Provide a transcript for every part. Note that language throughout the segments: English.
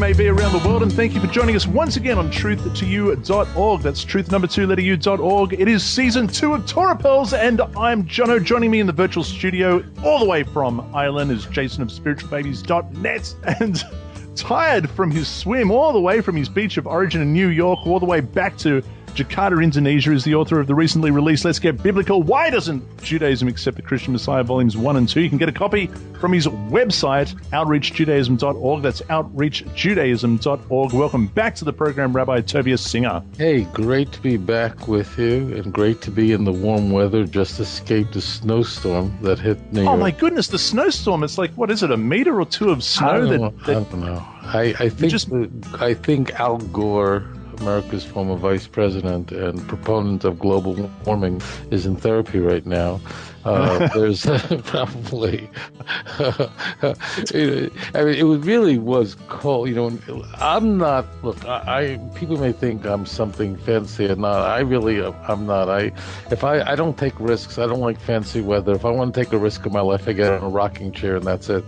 may be around the world, and thank you for joining us once again on truth2u.org. That's truth2u.org. It is season 2 of Torah Pearls, and I'm Jono. Joining me in the virtual studio all the way from Ireland is Jason of Spiritualbabies.net, and tired from his swim all the way from his beach of origin in New York all the way back to Jakarta, Indonesia, is the author of the recently released Let's Get Biblical, Why Doesn't Judaism Accept the Christian Messiah, Volumes 1 and 2. You can get a copy from his website, outreachjudaism.org. That's outreachjudaism.org. Welcome back to the program, Rabbi Tovia Singer. Hey, great to be back with you, and great to be in the warm weather. Just escaped a snowstorm that hit New York. Oh my goodness, the snowstorm. It's like, what is it, a meter or two of snow? I don't know. I think Al Gore, America's former vice president and proponent of global warming, is in therapy right now. There's probably, it really was cold. You know, I'm not, look, people may think I'm something fancy and not. I'm not. I don't take risks. I don't like fancy weather. If I want to take a risk in my life, I get on a rocking chair and that's it.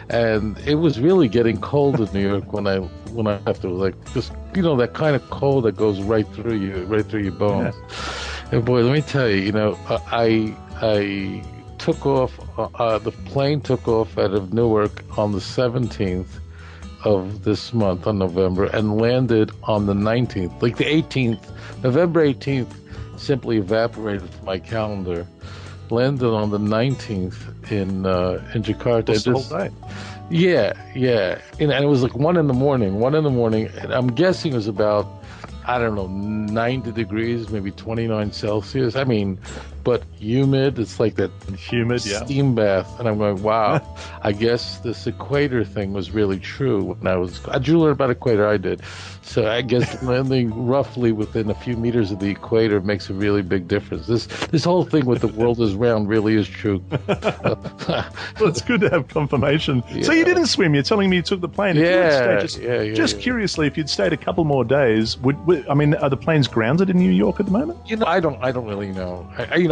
And it was really getting cold in New York when I left. It was like just, you know, that kind of cold that goes right through your bones. Yeah. And boy, let me tell you, you know, I took off, the plane took off out of Newark on the 17th of this month, on November, and landed on the 19th. Like the 18th, November 18th simply evaporated from my calendar. Landed on the 19th in Jakarta. Just the whole day. Yeah. And it was like 1 in the morning, and I'm guessing it was about, I don't know, 90 degrees, maybe 29 Celsius. I mean, but humid. It's like that humid steam bath. And I'm going, wow, I guess this equator thing was really true. Did you learn about equator? I did. So I guess landing roughly within a few meters of the equator makes a really big difference. This whole thing with the world is round really is true. Well, it's good to have confirmation. Yeah. So you didn't swim. You're telling me you took the plane. Just curiously, if you'd stayed a couple more days, I mean, are the planes grounded in New York at the moment? You know, I don't really know.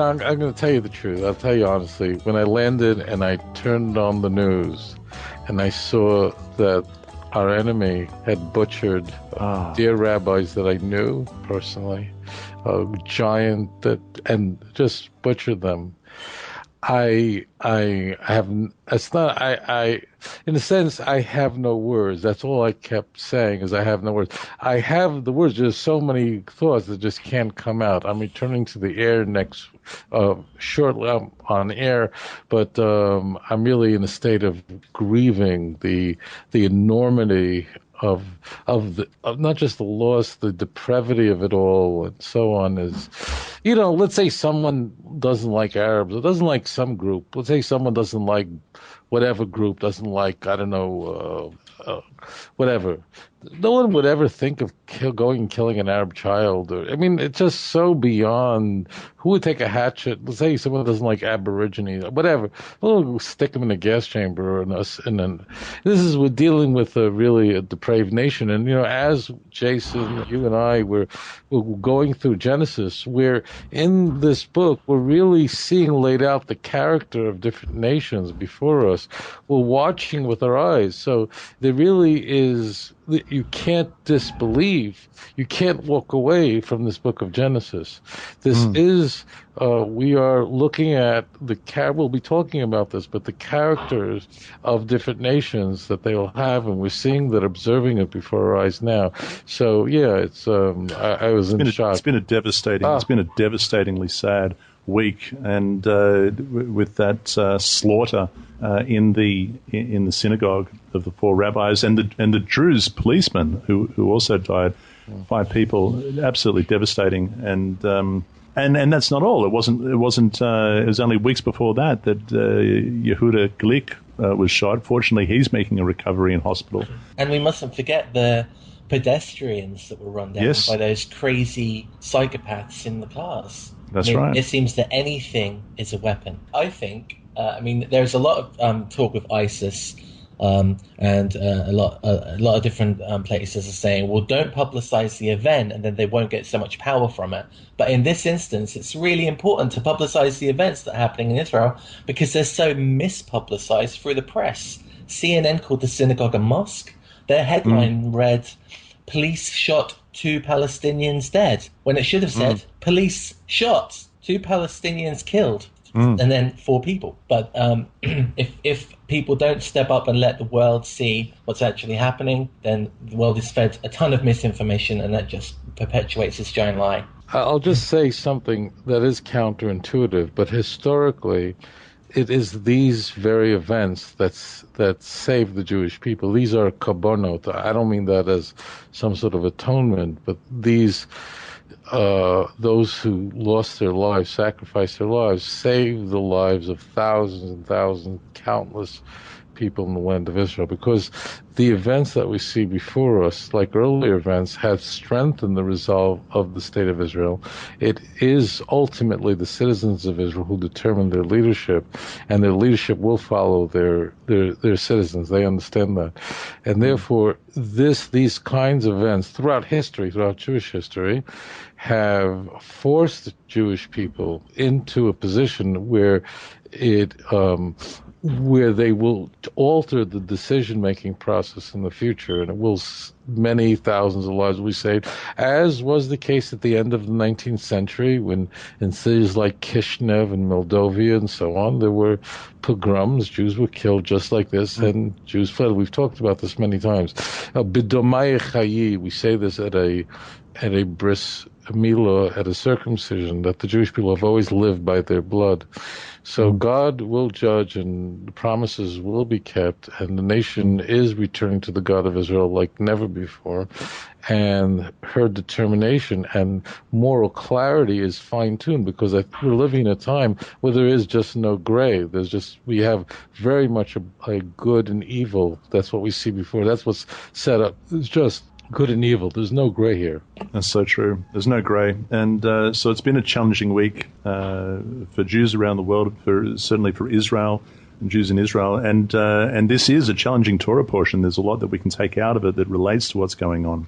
I'm going to tell you the truth. I'll tell you honestly. When I landed and I turned on the news, and I saw that our enemy had butchered dear rabbis that I knew personally, a giant and just butchered them. In a sense, I have no words. That's all I kept saying is I have no words. I have the words. There's so many thoughts that just can't come out. I'm returning to the air shortly on air, but I'm really in a state of grieving the enormity of not just the loss, the depravity of it all, and so on. Is, you know, let's say someone doesn't like Arabs, or doesn't like some group. Let's say someone doesn't like whatever group, doesn't like, I don't know, whatever. No one would ever think of going and killing an Arab child. I mean, it's just so beyond. Who would take a hatchet? Let's say someone doesn't like Aborigines, whatever. We'll stick them in a gas chamber, and then we're dealing with a depraved nation. And, you know, as Jason, you and I, we're going through Genesis, where in this book we're really seeing laid out the character of different nations before us. We're watching with our eyes. So there really is. You can't disbelieve. You can't walk away from this book of Genesis. This is, we are looking at we'll be talking about this, but the characters of different nations that they will have, and we're seeing that, observing it before our eyes now. So, yeah, it's, I was in shock. It's been a devastatingly sad week, and with that slaughter in the synagogue of the 4 rabbis and the Druze policeman who also died, 5 people, absolutely devastating. And that's not all. It was only weeks before that Yehuda Glick was shot. Fortunately, he's making a recovery in hospital. And we mustn't forget the pedestrians that were run down by those crazy psychopaths in the cars. That's right. It seems that anything is a weapon. I think, there's a lot of talk with ISIS, and a lot of different places are saying, well, don't publicize the event and then they won't get so much power from it. But in this instance, it's really important to publicize the events that are happening in Israel because they're so mispublicized through the press. CNN called the synagogue a mosque. Their headline read, "Police shot 2 Palestinians dead," when it should have said, "Police shot 2 Palestinians killed." And then 4 people. But if people don't step up and let the world see what's actually happening, then the world is fed a ton of misinformation, and that just perpetuates this giant lie. I'll just say something that is counterintuitive, but historically, it is these very events that save the Jewish people. These are korbanot. I don't mean that as some sort of atonement, but these those who lost their lives, sacrificed their lives, saved the lives of thousands and thousands, countless people in the land of Israel, because the events that we see before us, like earlier events, have strengthened the resolve of the state of Israel. It is ultimately the citizens of Israel who determine their leadership, and their leadership will follow their citizens. They understand that. And therefore, these kinds of events throughout history, throughout Jewish history, have forced the Jewish people into a position where where they will alter the decision-making process in the future, and it will many thousands of lives will be saved, as was the case at the end of the 19th century, when in cities like Kishinev and Moldova and so on, there were pogroms. Jews were killed just like this, and Jews fled. We've talked about this many times. B'domai chayi, we say this at a bris milah, at a circumcision, that the Jewish people have always lived by their blood. So God will judge, and the promises will be kept, and the nation is returning to the God of Israel like never before, and her determination and moral clarity is fine-tuned, because we're living in a time where there is just no gray. We have very much a good and evil. That's what we see before. That's what's set up. It's just good and evil. There's no gray here. That's so true. There's no gray. And so it's been a challenging week for Jews around the world, certainly for Israel and Jews in Israel. And this is a challenging Torah portion. There's a lot that we can take out of it that relates to what's going on.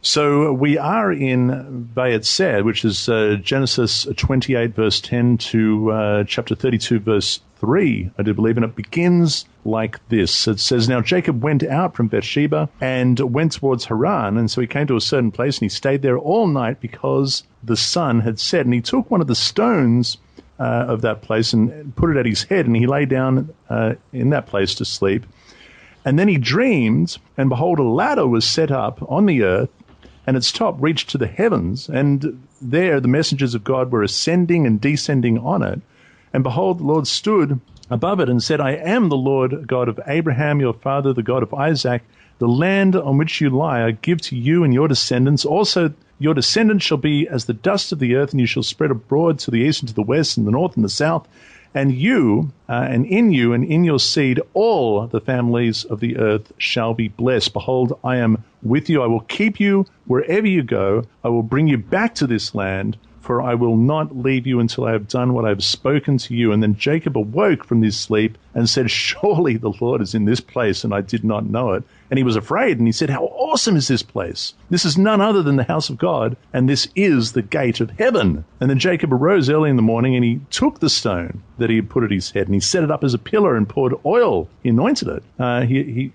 So we are in Vayetzei, which is Genesis 28, verse 10 to chapter 32, verse 3, I do believe, and it begins like this. It says, "Now Jacob went out from Beersheba and went towards Haran, and so he came to a certain place, and he stayed there all night because the sun had set. And he took one of the stones of that place and put it at his head, and he lay down in that place to sleep. And then he dreamed, and behold, a ladder was set up on the earth, and its top reached to the heavens, and there the messengers of God were ascending and descending on it. And behold, the Lord stood above it and said, I am the Lord God of Abraham, your father, the God of Isaac. The land on which you lie I give to you and your descendants. Also your descendants shall be as the dust of the earth, and you shall spread abroad to the east and to the west and the north and the south. And you, and in you and in your seed, all the families of the earth shall be blessed. Behold, I am with you. I will keep you wherever you go. I will bring you back to this land, for I will not leave you until I have done what I have spoken to you. And then Jacob awoke from his sleep and said, surely the Lord is in this place, and I did not know it. And he was afraid, and he said, how awesome is this place? This is none other than the house of God, and this is the gate of heaven. And then Jacob arose early in the morning, and he took the stone that he had put at his head, and he set it up as a pillar and poured oil. He anointed it.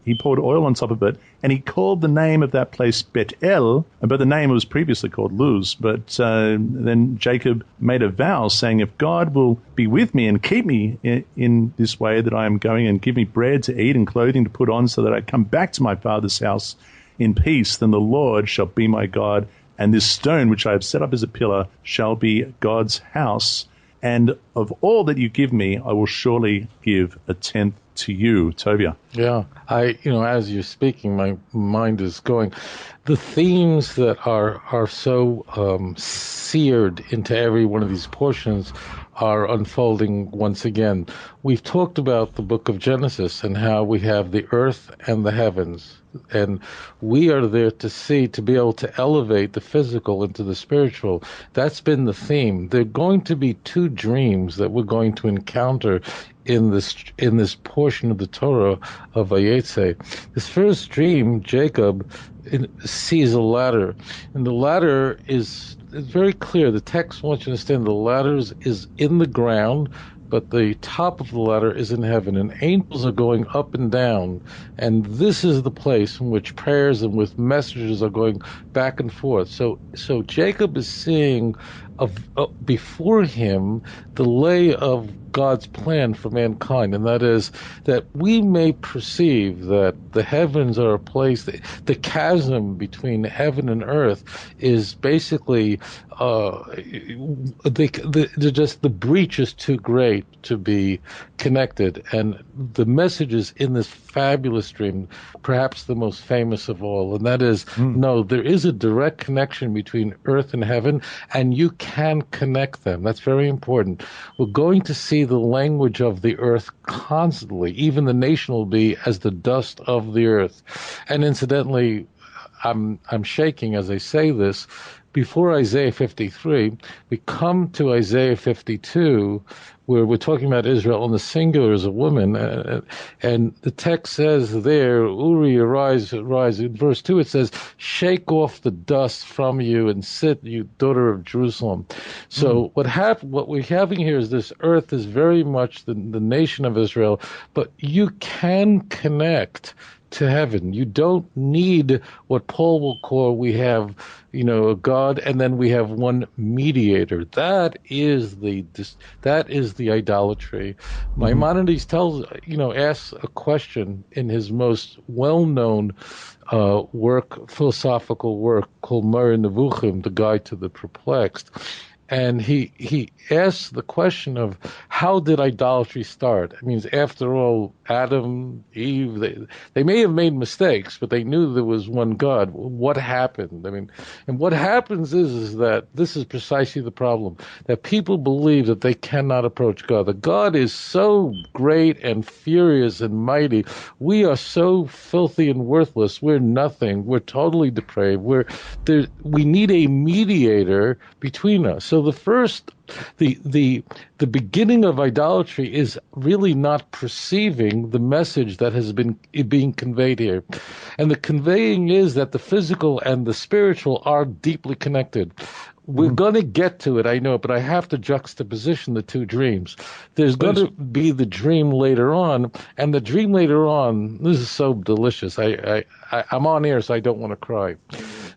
He poured oil on top of it, and he called the name of that place Bet-El, but the name was previously called Luz. But then Jacob made a vow, saying, if God will be with me and keep me in this way that I am going, and give me bread to eat and clothing to put on, so that I come back to my father's house in peace, then the Lord shall be my God, and this stone which I have set up as a pillar shall be God's house. And of all that you give me, I will surely give a tenth to you." Tovia. Yeah, as you're speaking, my mind is going. The themes that are so seared into every one of these portions are unfolding once again. We've talked about the book of Genesis and how we have the earth and the heavens, and we are there to be able to elevate the physical into the spiritual. That's been the theme. There are going to be two dreams that we're going to encounter in this portion of the Torah of Vayetzei. This first dream, Jacob sees a ladder, and the ladder is very clear. The text wants you to understand the ladder is in the ground, but the top of the ladder is in heaven, and angels are going up and down, and this is the place in which prayers and with messages are going back and forth. So Jacob is seeing before him the lay of God's plan for mankind, and that is that we may perceive that the heavens are a place, the chasm between heaven and earth is basically the breach is too great to be connected, and the messages in this fabulous dream, perhaps the most famous of all, and that is, no, there is a direct connection between earth and heaven, and you can connect them. That's very important. We're going to see the language of the earth constantly. Even the nation will be as the dust of the earth. And incidentally, I'm shaking as I say this. Before Isaiah 53, we come to Isaiah 52, where we're talking about Israel in the singular as a woman, and the text says there, Uri, arise. In verse 2, it says, shake off the dust from you and sit, you daughter of Jerusalem. So what we're having here is this earth is very much the nation of Israel, but you can connect to heaven. You don't need what Paul will call, we have, a God, and then we have one mediator. That is the idolatry. Maimonides asks a question in his most well-known philosophical work called Moreh Nevuchim, the Guide to the Perplexed. And he asks the question of, how did idolatry start? I mean, after all, Adam, Eve, they may have made mistakes, but they knew there was one God. What happened? I mean, and what happens is that this is precisely the problem, that people believe that they cannot approach God. That God is so great and furious and mighty. We are so filthy and worthless. We're nothing. We're totally depraved. We need a mediator between us. So the beginning of idolatry is really not perceiving the message that has been being conveyed here. And the conveying is that the physical and the spiritual are deeply connected. We're going to get to it, I know, but I have to juxtaposition the two dreams. There's going to be the dream later on, and the dream later on, this is so delicious. I'm on air, so I don't want to cry.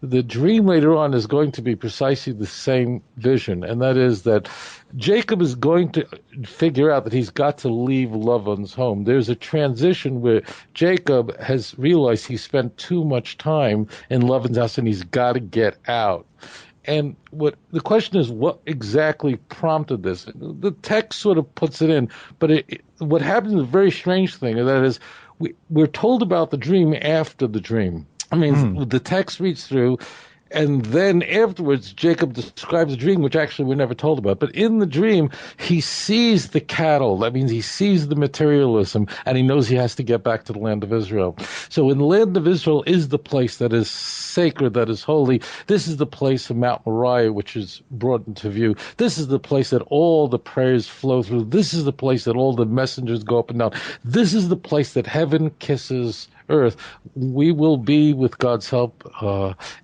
The dream later on is going to be precisely the same vision, and that is that Jacob is going to figure out that he's got to leave Laban's home. There's a transition where Jacob has realized he spent too much time in Laban's house and he's got to get out. And the question is, what exactly prompted this? The text sort of puts it in, but what happens is a very strange thing, and that is we're told about the dream after the dream. I mean, the text reads through, and then afterwards, Jacob describes the dream, which actually we're never told about. But in the dream, he sees the cattle. That means he sees the materialism, and he knows he has to get back to the land of Israel. So in the land of Israel is the place that is sacred, that is holy. This is the place of Mount Moriah, which is brought into view. This is the place that all the prayers flow through. This is the place that all the messengers go up and down. This is the place that heaven kisses earth. We will be, with God's help,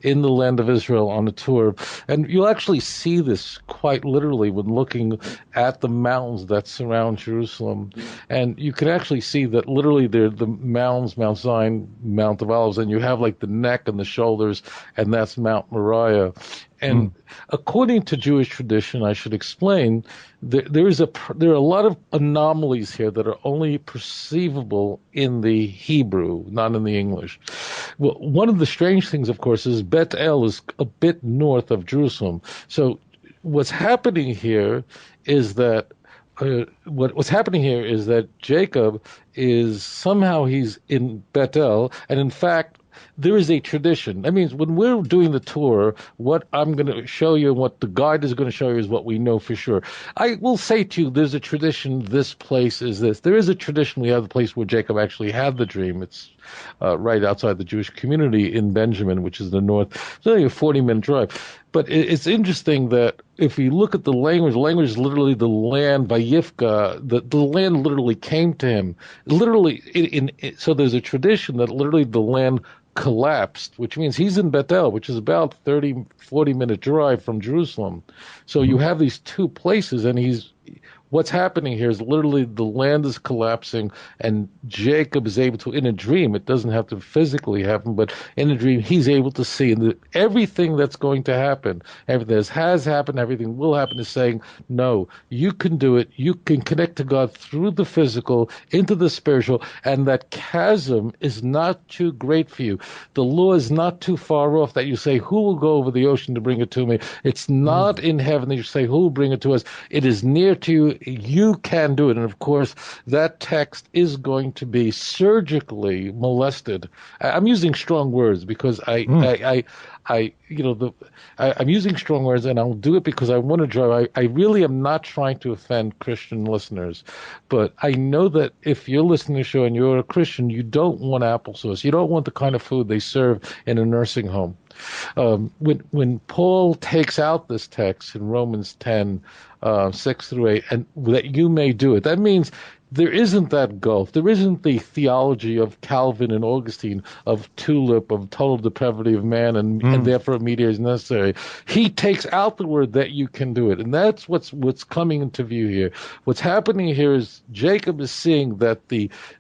in the land of Israel on a tour. And you'll actually see this quite literally when looking at the mountains that surround Jerusalem. And you can actually see that literally they're the mountains, Mount Zion, Mount of Olives, and you have like the neck and the shoulders, and that's Mount Moriah. And according to Jewish tradition, I should explain, there are a lot of anomalies here that are only perceivable in the Hebrew, not in the English. Well, one of the strange things, of course, is Bet El is a bit north of Jerusalem. So what's happening here is that Jacob is somehow he's in Bethel, and in fact, there is a tradition. That means when we're doing the tour, what I'm going to show you and what the guide is going to show you is what we know for sure. I will say to you, there's a tradition, this place is this. There is a tradition, we have the place where Jacob actually had the dream. It's right outside the Jewish community in Benjamin, which is the north. It's only a 40-minute drive. But it's interesting that if you look at the language is literally the land, Vayifka, the land literally came to him. Literally, so there's a tradition that literally the land collapsed, which means he's in Bethel, which is about 40-minute drive from Jerusalem. So you have these two places, and what's happening here is literally the land is collapsing, and Jacob is able to, in a dream, it doesn't have to physically happen, but in a dream, he's able to see everything that's going to happen, everything that has happened, everything will happen, is saying, no, you can do it. You can connect to God through the physical into the spiritual, and that chasm is not too great for you. The law is not too far off that you say, who will go over the ocean to bring it to me? It's not in heaven that you say, who will bring it to us? It is near to you. You can do it. And of course, that text is going to be surgically molested. I'm using strong words because I'm using strong words, and I'll do it because I want to drive. I really am not trying to offend Christian listeners, but I know that if you're listening to the show and you're a Christian, you don't want applesauce. You don't want the kind of food they serve in a nursing home. When Paul takes out this text in Romans 10, 6 through 8, and that you may do it, that means there isn't that gulf. There isn't the theology of Calvin and Augustine of tulip, of total depravity of man, and therefore a mediator is necessary. He takes out the word that you can do it, and that's what's coming into view here. What's happening here is Jacob is seeing that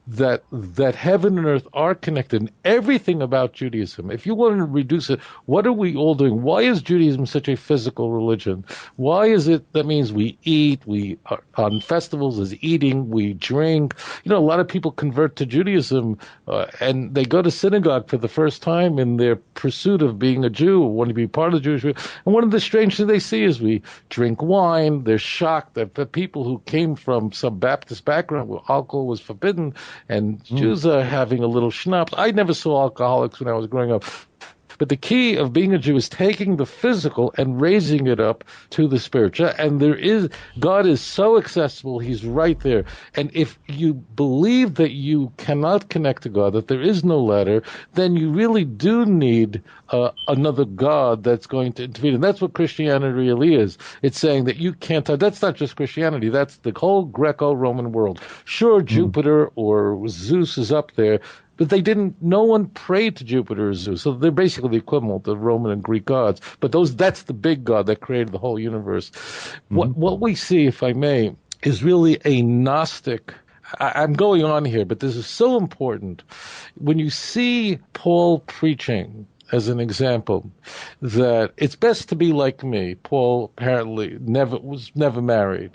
that heaven and earth are connected, and everything about Judaism. If you want to reduce it, what are we all doing? Why is Judaism such a physical religion? Why is it that means we eat, we are on festivals is eating, we drink? A lot of people convert to Judaism and they go to synagogue for the first time in their pursuit of being a Jew, want to be part of the Jewish. And one of the strange things they see is we drink wine. They're shocked that the people who came from some Baptist background where alcohol was forbidden and Jews are having a little schnapps. I never saw alcoholics when I was growing up. But the key of being a Jew is taking the physical and raising it up to the spiritual. And God is so accessible, he's right there. And if you believe that you cannot connect to God, that there is no ladder, then you really do need another God that's going to intervene. And that's what Christianity really is. It's saying that you can't, that's not just Christianity, that's the whole Greco-Roman world. Sure, Jupiter or Zeus is up there, but no one prayed to Jupiter or Zeus. So they're basically the equivalent of Roman and Greek gods. But that's the big God that created the whole universe. What we see, if I may, is really a Gnostic. I'm going on here, but this is so important. When you see Paul preaching, as an example, that it's best to be like me. Paul apparently was never married.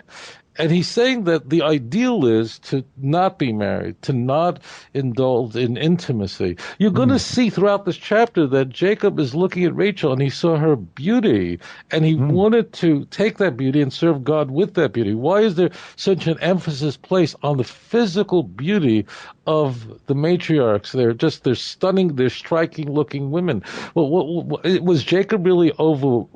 And he's saying that the ideal is to not be married, to not indulge in intimacy. You're going to see throughout this chapter that Jacob is looking at Rachel and he saw her beauty and he wanted to take that beauty and serve God with that beauty. Why is there such an emphasis placed on the physical beauty of the matriarchs? They're stunning, they're striking looking women. Well, was Jacob really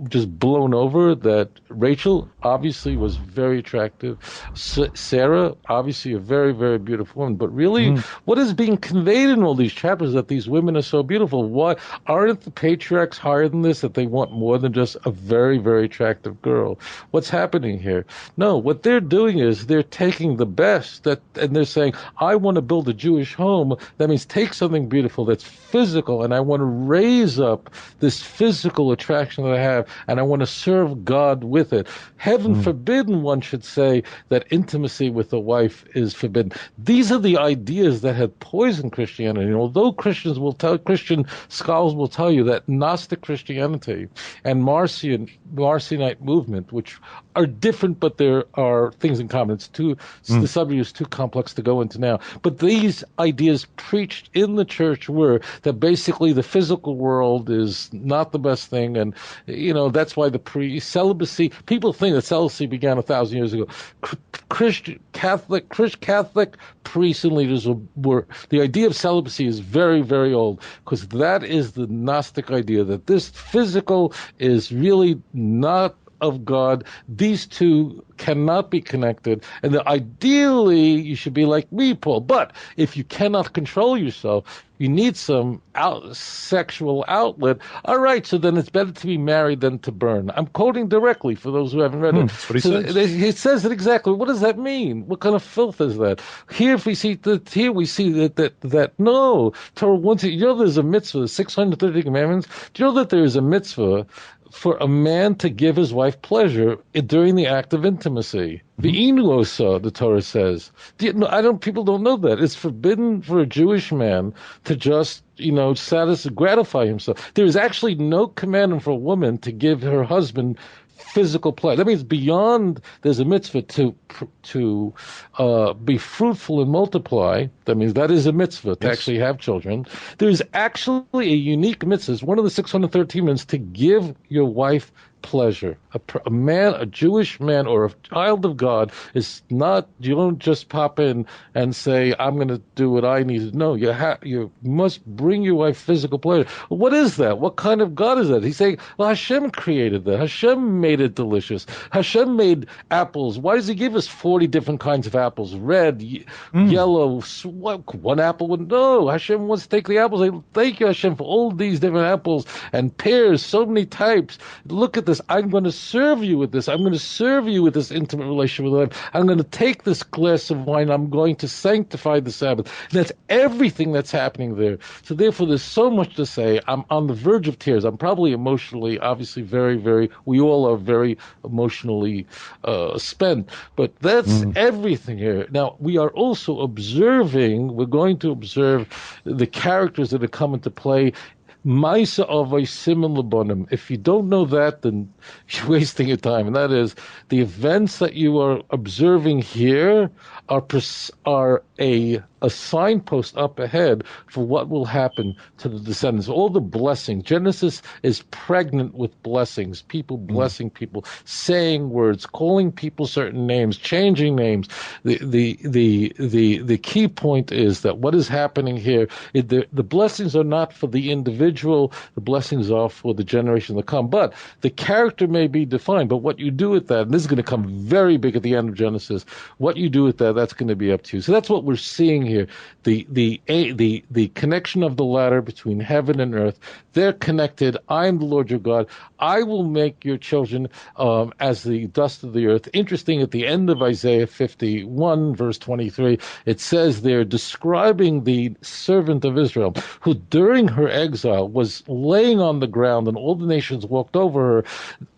just blown over that Rachel obviously was very attractive? Sarah, obviously a very, very beautiful woman. But really, what is being conveyed in all these chapters that these women are so beautiful? Why aren't the patriarchs higher than this, that they want more than just a very, very attractive girl? What's happening here? No, what they're doing is they're taking the best and they're saying, I want to build a Jewish home. That means take something beautiful that's physical, and I want to raise up this physical attraction that I have, and I want to serve God with it. Heaven forbidden, one should say, that intimacy with a wife is forbidden. These are the ideas that have poisoned Christianity. And although Christian scholars will tell you that Gnostic Christianity and Marcionite movement, which are different, but there are things in common. The subject is too complex to go into now. But these ideas preached in the church were that basically the physical world is not the best thing, and that's why the celibacy. People think that celibacy began 1,000 years ago. Catholic priests and leaders were the idea of celibacy is very, very old, because that is the Gnostic idea that this physical is really not of God. These two cannot be connected, and that ideally you should be like me, Paul. But if you cannot control yourself, you need some sexual outlet. All right, so then it's better to be married than to burn. I'm quoting directly for those who haven't read it. That's what he says. He says it exactly. What does that mean? What kind of filth is that? Here we see that no, Torah wants there's a mitzvah, 630 commandments. Do you know that there is a mitzvah for a man to give his wife pleasure during the act of intimacy. V'inuosa, the Torah says. People don't know that. It's forbidden for a Jewish man to just, gratify himself. There is actually no commandment for a woman to give her husband physical pleasure. That means beyond, there's a mitzvah to be fruitful and multiply. That means that is a mitzvah to actually have children. There's actually a unique mitzvah. It's one of the 613 minutes to give your wife pleasure. A Jewish man or a child of God is not, you don't just pop in and say, I'm going to do what I need to know. You must bring your wife physical pleasure. What is that? What kind of God is that? He's saying, well, Hashem created that. Hashem made it delicious. Hashem made apples. Why does he give us 40 different kinds of apples? Red, yellow, one apple? No, Hashem wants to take the apples. Thank you, Hashem, for all these different apples and pears, so many types. Look at this. I'm going to serve you with this. I'm going to serve you with this intimate relationship with life. I'm going to take this glass of wine. I'm going to sanctify the Sabbath. And that's everything that's happening there. So therefore, there's so much to say. I'm on the verge of tears. I'm probably emotionally, obviously, we all are very emotionally spent. But that's everything here. Now, we are also we're going to observe the characters that are coming to play. Maisa of a simon Labanim. If you don't know that, then you're wasting your time. And that is, the events that you are observing here are a signpost up ahead for what will happen to the descendants. All the blessings. Genesis is pregnant with blessings. People blessing people, saying words, calling people certain names, changing names. The key point is that what is happening here, the blessings are not for the individual. The blessings are for the generation to come. But the character may be defined. But what you do with that, and this is going to come very big at the end of Genesis, what you do with that, that's going to be up to you. So that's what we're seeing here. The connection of the ladder between heaven and earth. They're connected. I am the Lord your God. I will make your children as the dust of the earth. Interesting, at the end of Isaiah 51, verse 23, it says they're describing the servant of Israel, who during her exile was laying on the ground and all the nations walked over her.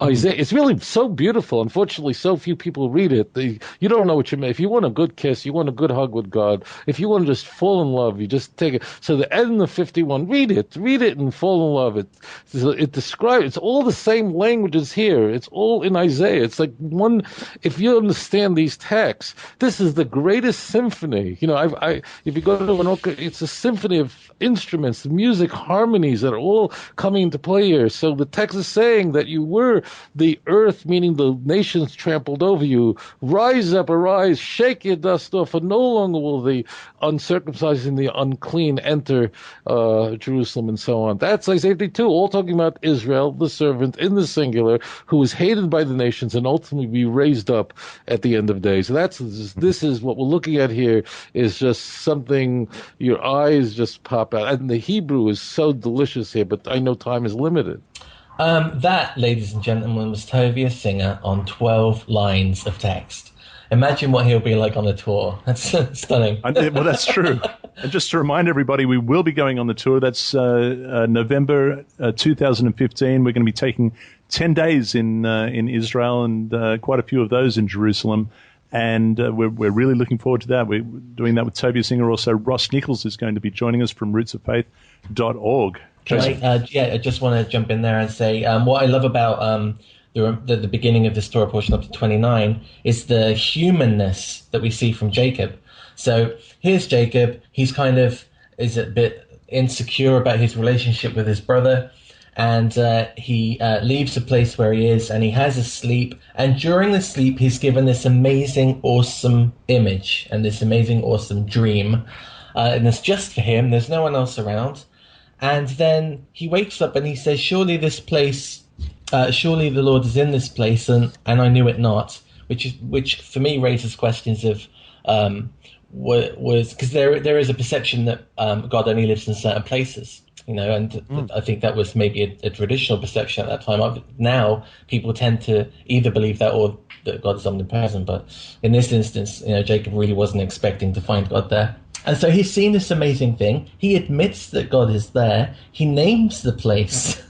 Isaiah, it's really so beautiful. Unfortunately, so few people read it. You don't know what you mean. If you want a good kiss, you want a good hug with God, if you want to just fall in love, you just take it. So the end of 51, read it and fall in love. It describes, it's all the same languages here. It's all in Isaiah. It's like one, if you understand these texts, this is the greatest symphony. If you go to an orchestra, it's a symphony of instruments, music, harmonies that are all coming into play here. So the text is saying that you were the earth, meaning the nations trampled over you. Rise up, arise, shake your dust off, for no longer will the uncircumcised and the unclean enter Jerusalem, and so on. That's Isaiah 52, all talking about Israel, the servant in the singular, who is hated by the nations and ultimately be raised up at the end of days. So this is what we're looking at here, is just something your eyes just pop out. And the Hebrew is so delicious here, but I know time is limited. That, ladies and gentlemen, was Tovia Singer on 12 lines of text. Imagine what he'll be like on a tour. That's stunning. Well, that's true. And just to remind everybody, we will be going on the tour. That's November 2015. We're going to be taking 10 days in Israel and quite a few of those in Jerusalem. And we're really looking forward to that. We're doing that with Tovia Singer. Also, Ross Nichols is going to be joining us from rootsoffaith.org. I just want to jump in there and say what I love about the beginning of this Torah portion up to 29 is the humanness that we see from Jacob. So here's Jacob. He's is a bit insecure about his relationship with his brother, and he leaves the place where he is, and he has a sleep. And during the sleep, he's given this amazing, awesome image and this amazing, awesome dream, and it's just for him. There's no one else around. And then he wakes up and he says, surely this place, surely the Lord is in this place, and I knew it not, which for me raises questions of was because there is a perception that God only lives in certain places, and I think that was maybe a traditional perception at that time. Now people tend to either believe that or that God is omnipresent, but in this instance, Jacob really wasn't expecting to find God there. And so he's seen this amazing thing. He admits that God is there. He names the place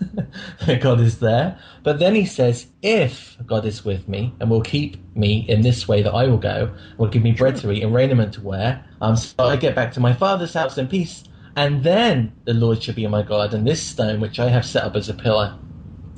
that God is there. But then he says, if God is with me and will keep me in this way that I will go, will give me bread to eat and raiment to wear, so I get back to my father's house in peace. And then the Lord shall be my God, and this stone which I have set up as a pillar,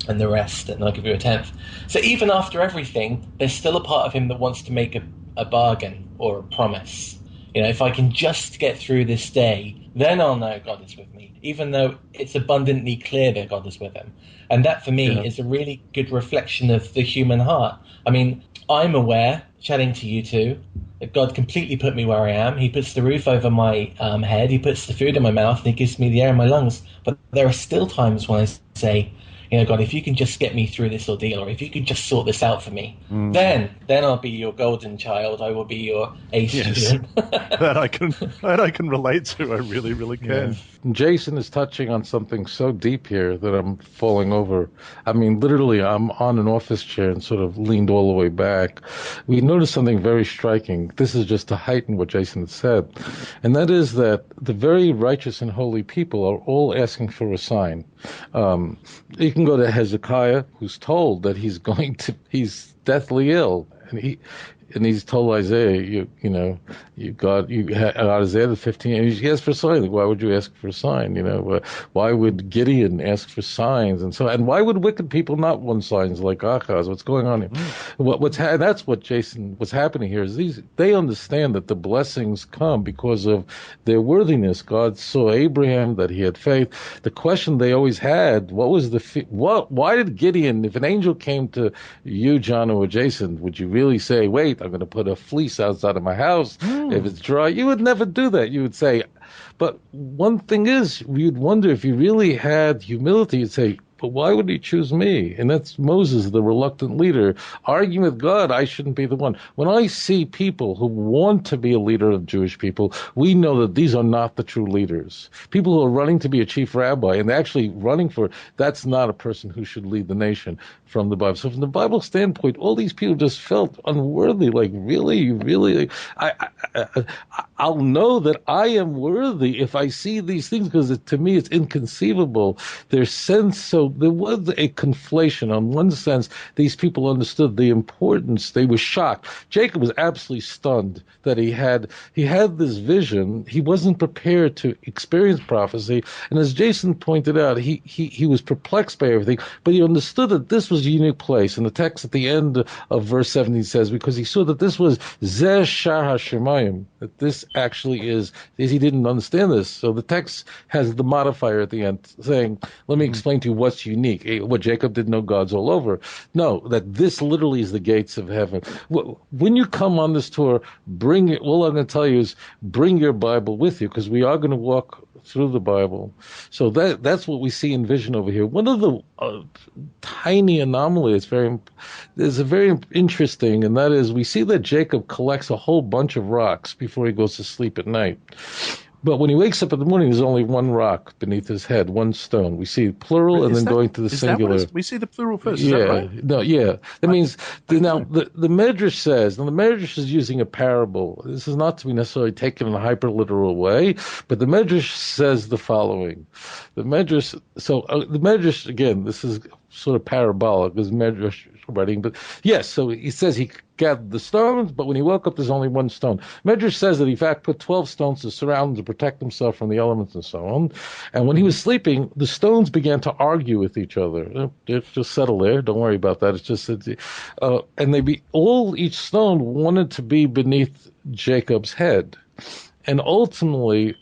and the rest, and I'll give you a tenth. So even after everything, there's still a part of him that wants to make a bargain or a promise. If I can just get through this day, then I'll know God is with me, even though it's abundantly clear that God is with him. And that, for me, is a really good reflection of the human heart. I mean, I'm aware, chatting to you two, that God completely put me where I am. He puts the roof over my head, he puts the food in my mouth, and he gives me the air in my lungs. But there are still times when I say, God, if you can just get me through this ordeal, or if you could just sort this out for me, then I'll be your golden child. I will be your A student. that I can relate to. I really, really can. Yeah. Jason is touching on something so deep here that I'm falling over. I mean, literally, I'm on an office chair and sort of leaned all the way back. We noticed something very striking. This is just to heighten what Jason had said, and that is that the very righteous and holy people are all asking for a sign. You can go to Hezekiah, who's told that he's he's deathly ill, and he's told Isaiah, Isaiah the 15, and he asks for a sign. Like, why would you ask for a sign? Why would Gideon ask for signs? And why would wicked people not want signs like Achaz? What's going on here? That's what what's happening here is they understand that the blessings come because of their worthiness. God saw Abraham, that he had faith. The question they always had, why did Gideon, if an angel came to you, John, or Jason, would you really say, wait, I'm going to put a fleece outside of my house. If it's dry, you would never do that. You would say, but one thing is, you'd wonder if you really had humility, you'd say, but why would he choose me? And that's Moses, the reluctant leader, arguing with God, I shouldn't be the one. When I see people who want to be a leader of Jewish people, we know that these are not the true leaders. People who are running to be a chief rabbi and actually running for, that's not a person who should lead the nation from the Bible. So from the Bible standpoint, all these people just felt unworthy. Like, really? I'll know that I am worthy if I see these things, because to me it's inconceivable. Their sense, so there was a conflation. On one sense, these people understood the importance. They were shocked. Jacob was absolutely stunned that he had this vision. He wasn't prepared to experience prophecy. And as Jason pointed out, he was perplexed by everything, but he understood that this was a unique place. And the text at the end of verse 17 says, because he saw that this was Zeh Shar HaShemayim, that this actually is he didn't understand this. So the text has the modifier at the end saying, let me explain to you what's unique. What Jacob didn't know, God's all over. No, that this literally is the gates of heaven. When you come on this tour, all I'm going to tell you is bring your Bible with you, because we are going to walk through the Bible. So that's what we see in vision over here. One of the tiny anomalies is a very interesting, and that is we see that Jacob collects a whole bunch of rocks before he goes to sleep at night. But when he wakes up in the morning, there's only one rock beneath his head, one stone. We see plural and then going to the singular. We see the plural first. Yeah, is that right? No, yeah. That means now the Medrash says, and the Medrash is using a parable. This is not to be necessarily taken in a hyper-literal way, but the Medrash says the following. The Medrash, again, this is sort of parabolic, because Medrash writing, but yes, so he says he gathered the stones, but when he woke up, there's only one stone. Medrash says that he, in fact, put 12 stones to surround him to protect himself from the elements and so on. And when he was sleeping, the stones began to argue with each other. Just settle there. Don't worry about that. It's just, and each stone wanted to be beneath Jacob's head. And ultimately,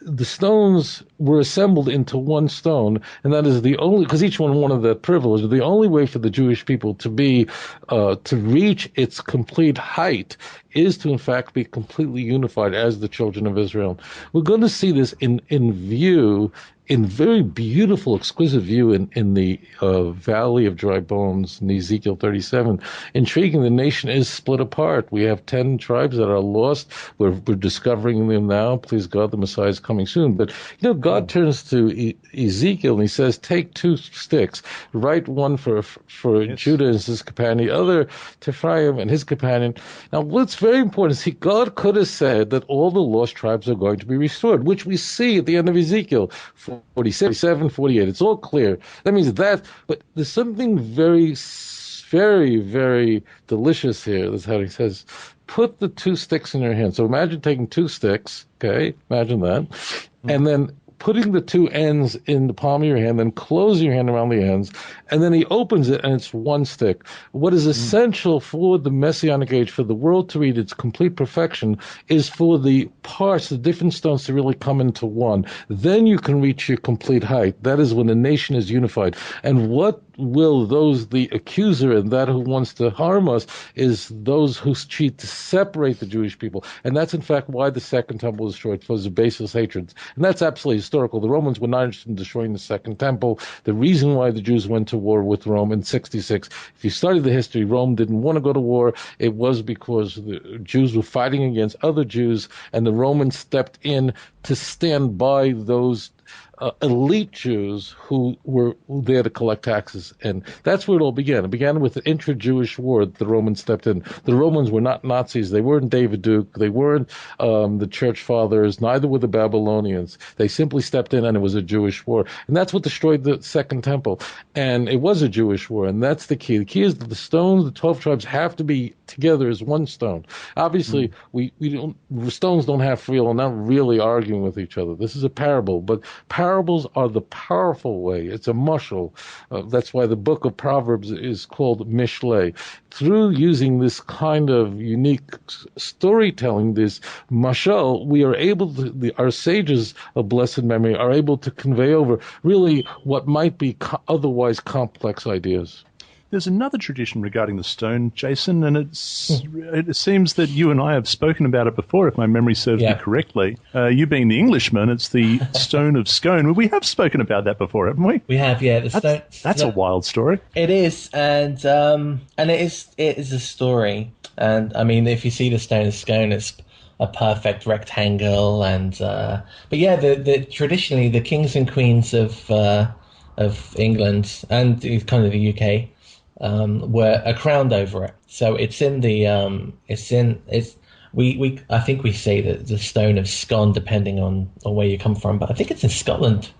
the stones were assembled into one stone, and that is the only, because each one wanted that privilege, the only way for the Jewish people to be, to reach its complete height is to, in fact, be completely unified as the children of Israel. We're going to see this in view in very beautiful, exquisite view in the Valley of Dry Bones in Ezekiel 37. Intriguing, the nation is split apart. We have 10 tribes that are lost. We're discovering them now. Please God, the Messiah is coming soon. But, God turns to Ezekiel and he says, take 2 sticks, write one for Yes. Judah and his companion, the other to Ephraim and his companion. Now, what's very important is God could have said that all the lost tribes are going to be restored, which we see at the end of Ezekiel 47, 48. It's all clear. That means that, but there's something very, very, very delicious here. That's how he says, put the 2 sticks in your hand. So imagine taking 2 sticks, okay? Imagine that. And then putting the 2 ends in the palm of your hand, then closing your hand around the ends, and then he opens it, and it's 1 stick. What is essential for the Messianic age, for the world to reach its complete perfection, is for the parts, the different stones, to really come into one. Then you can reach your complete height. That is when the nation is unified. And what will the accuser and that who wants to harm us, is those who cheat to separate the Jewish people. And that's, in fact, why the Second Temple was destroyed, because the baseless hatreds. And that's absolutely historical. The Romans were not interested in destroying the Second Temple. The reason why the Jews went to war with Rome in 66, if you study the history, Rome didn't want to go to war. It was because the Jews were fighting against other Jews, and the Romans stepped in to stand by those elite Jews who were there to collect taxes. And that's where it all began. It began with an intra-Jewish war that the Romans stepped in. The Romans were not Nazis. They weren't David Duke. They weren't the church fathers. Neither were the Babylonians. They simply stepped in, and it was a Jewish war. And that's what destroyed the Second Temple. And it was a Jewish war, and that's the key. The key is that the stones, the 12 tribes, have to be together as one stone. Obviously, stones don't have free will. I'm not really arguing with each other. This is a parable, but parables are the powerful way. It's a mushal. That's why the book of Proverbs is called Mishlei. Through using this kind of unique storytelling, this mashal, we are able to, our sages of blessed memory are able to convey over really what might be otherwise complex ideas. There's another tradition regarding the stone, Jason, and it seems that you and I have spoken about it before, if my memory serves me correctly. You being the Englishman, it's the stone of scone. We have spoken about that before, haven't we? We have, yeah. That's a wild story. It is, and it is a story. And I mean, if you see the stone of scone, it's a perfect rectangle. And but yeah, the traditionally the kings and queens of England and kind of the UK. Were crowned over it. So it's in the I think we say that the stone of scone, depending on where you come from, but I think it's in Scotland.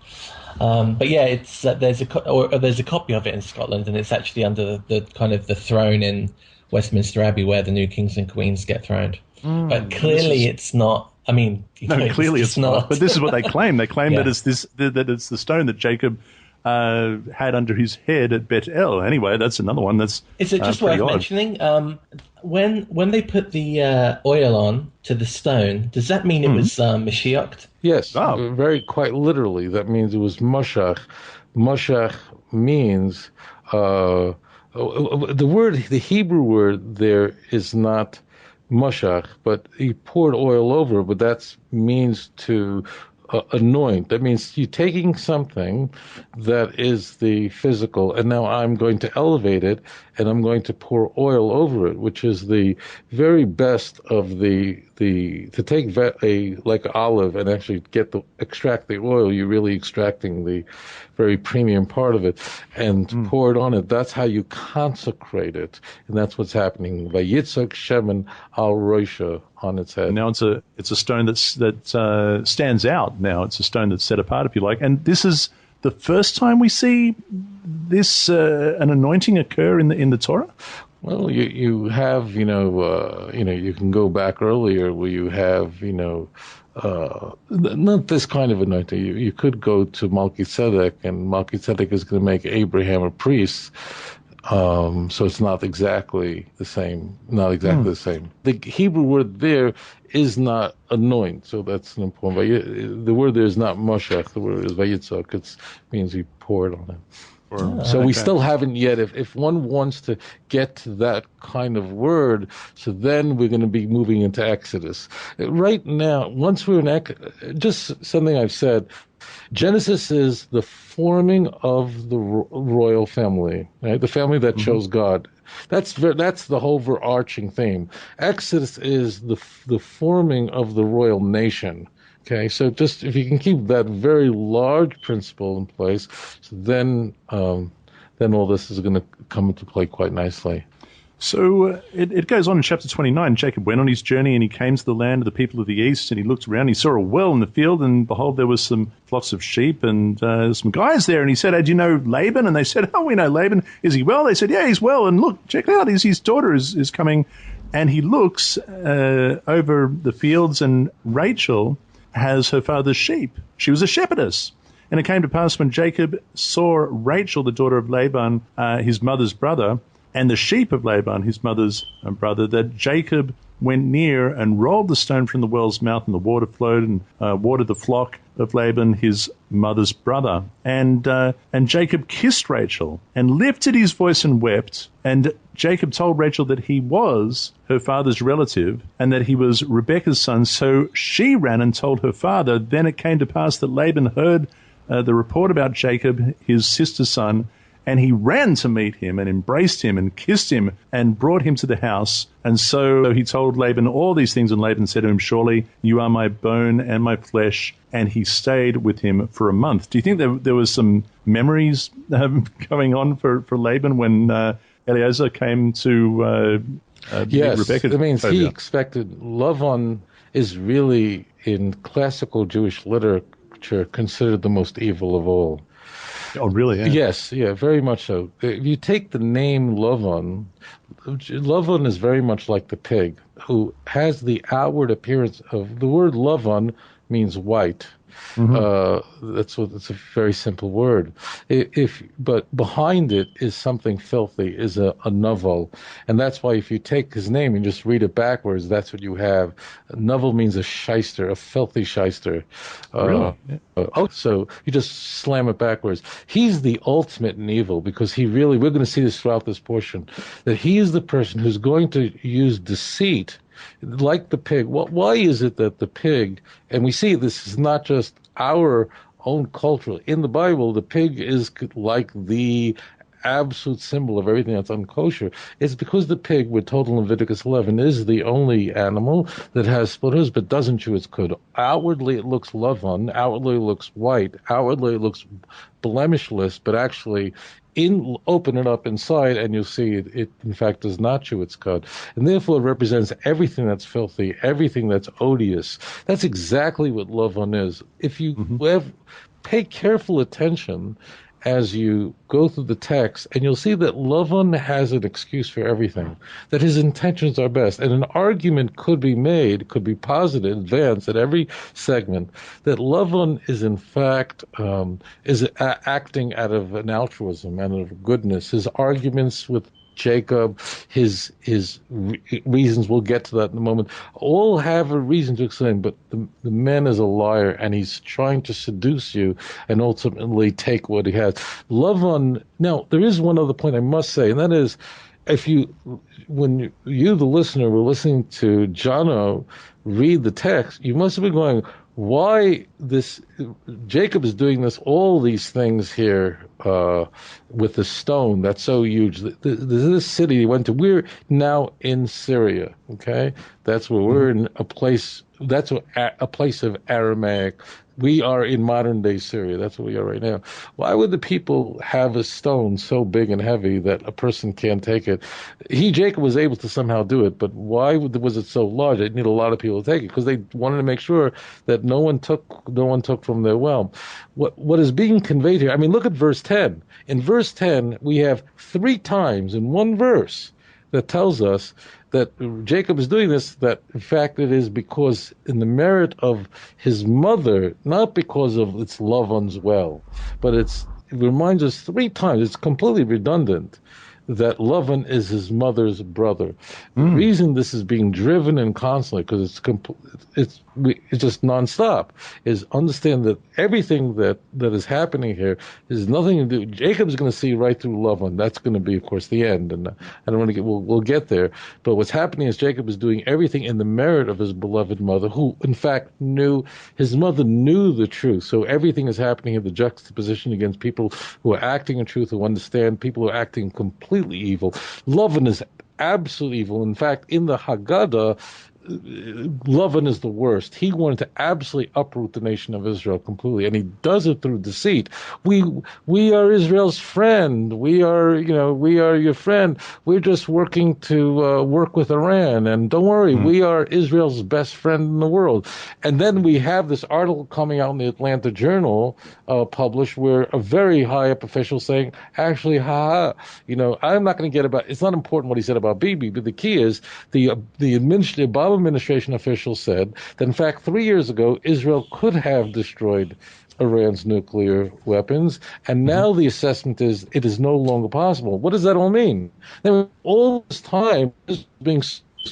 But yeah, it's there's a copy of it in Scotland, and it's actually under the kind of the throne in Westminster Abbey where the new kings and queens get throned. But clearly it's not. I mean, clearly it's not. But this is what they claim. They claim that it's that it's the stone that Jacob had under his head at Bet El. Anyway, that's another one that's Is it just worth mentioning? When they put the oil on to the stone, does that mean it was Mashiach? Yes, very quite literally. That means it was Mashach. Mashach means the Hebrew word there is not Mashach, but he poured oil over, but that means to anoint. That means you're taking something that is the physical, and now I'm going to elevate it, and I'm going to pour oil over it, which is the very best of the to take like olive and actually extract the oil. You're really extracting the very premium part of it and pour it on it. That's how you consecrate it, and that's what's happening. Vayetzei shemen al roisha, on its head. Now it's a stone that stands out. Now it's a stone that's set apart, if you like. And this is the first time we see this an anointing occur in the Torah. Well, you have you can go back earlier where you have not this kind of anointing. You could go to Melchizedek, and Melchizedek is going to make Abraham a priest. So it's not exactly the same. The same. The Hebrew word there is not anoint, so that's an important. The word there is not Moshe. The word is Vayetzei. It means he poured on it. So we still haven't yet. If one wants to get to that kind of word, so then we're going to be moving into Exodus. Right now, once we're in just something I've said, Genesis is the forming of the royal family, right? The family that chose God. That's the whole overarching theme. Exodus is the forming of the royal nation. Okay, so just if you can keep that very large principle in place, so then all this is going to come into play quite nicely. So it goes on in chapter 29. Jacob went on his journey, and he came to the land of the people of the east, and he looked around. He saw a well in the field, and behold, there was some flocks of sheep and some guys there. And he said, "Do you know Laban?" And they said, "Oh, we know Laban. Is he well?" They said, "Yeah, he's well. And look, check it out. His daughter is coming." And he looks over the fields, and Rachel has her father's sheep. She was a shepherdess. And it came to pass when Jacob saw Rachel, the daughter of Laban, his mother's brother, and the sheep of Laban, his mother's brother, that Jacob went near and rolled the stone from the well's mouth, and the water flowed and watered the flock of Laban, his mother's brother. And Jacob kissed Rachel and lifted his voice and wept. And Jacob told Rachel that he was her father's relative and that he was Rebekah's son. So she ran and told her father. Then it came to pass that Laban heard the report about Jacob, his sister's son, and he ran to meet him and embraced him and kissed him and brought him to the house. And so he told Laban all these things, and Laban said to him, "Surely you are my bone and my flesh." And he stayed with him for a month. Do you think there was some memories going on for Laban when Eliezer came to yes, Rebekah? It means he expected. Laban is really, in classical Jewish literature, considered the most evil of all. Oh, really? Yeah. Yes, yeah, very much so. If you take the name Laban is very much like the pig, who has the outward appearance of the word Laban means white. It's a very simple word. But behind it is something filthy, is a novel, and that's why if you take his name and just read it backwards, that's what you have. Novel means a shyster, a filthy shyster. Really? So you just slam it backwards. He's the ultimate in evil because we're going to see this throughout this portion, that he is the person who's going to use deceit. Like the pig. Why is it that the pig, and we see this is not just our own culture. In the Bible, the pig is like the absolute symbol of everything that's unkosher. It's because the pig, we're told in Leviticus 11, is the only animal that has split hooves but doesn't chew its cud. Outwardly, it looks Lavan. Outwardly, it looks white. Outwardly, it looks blemishless, but actually open it up inside, and you'll see it in fact does not chew its cud, and therefore it represents everything that's filthy, everything that's odious. That's exactly what Lavan is. If you pay careful attention as you go through the text, and you'll see that Lavan has an excuse for everything, that his intentions are best. And an argument could be made, could be posited, advanced at every segment, that Lavan is in fact acting out of an altruism, out of goodness. His arguments with Jacob, his reasons, we'll get to that in a moment, all have a reason to explain, but the man is a liar, and he's trying to seduce you and ultimately take what he has. Lavan, now, there is one other point I must say, and that is, when you, the listener, were listening to Jono read the text, you must have been going, why Jacob is doing all these things here with the stone that's so huge. This city he went to, we're now in Syria, okay? That's where we're in a place, that's a place of Aramaic. We are in modern day Syria. That's where we are right now. Why would the people have a stone so big and heavy that a person can't take it? Jacob was able to somehow do it, but why was it so large? It needed a lot of people to take it because they wanted to make sure that no one took from their well. What is being conveyed here? I mean, look at verse 10. In verse 10, we have 3 times in one verse that tells us that Jacob is doing this, that in fact it is because in the merit of his mother, not because of its Lavan's well, but it reminds us 3 times, it's completely redundant, that Laban is his mother's brother. The reason this is being driven in constantly, because it's just nonstop, is understand that everything that is happening here is nothing to do. Jacob's going to see right through Laban. That's going to be, of course, the end, and I don't want to get. We'll get there. But what's happening is Jacob is doing everything in the merit of his beloved mother, who in fact his mother knew the truth. So everything is happening in the juxtaposition against people who are acting in truth, who understand, people who are acting completely evil. Laban is absolutely evil. In fact, in the Haggadah, Laban is the worst. He wanted to absolutely uproot the nation of Israel completely, and he does it through deceit. We are Israel's friend. We are your friend. We're just working to work with Iran, and don't worry, we are Israel's best friend in the world. And then we have this article coming out in the Atlanta Journal, published, where a very high up official saying, actually, I'm not going to get about. It's not important what he said about Bibi, but the key is the Obama administration official said that, in fact, 3 years ago, Israel could have destroyed Iran's nuclear weapons, and now the assessment is it is no longer possible. What does that all mean? Now, all this time is being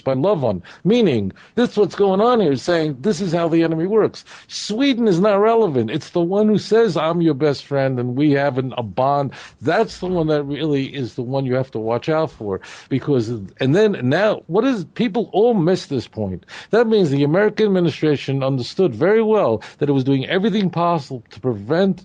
by Laban, meaning this is what's going on here, saying this is how the enemy works. Sweden is not relevant. It's the one who says, I'm your best friend and we have a bond. That's the one that really is the one you have to watch out for. Because, and then now, people all miss this point. That means the American administration understood very well that it was doing everything possible to prevent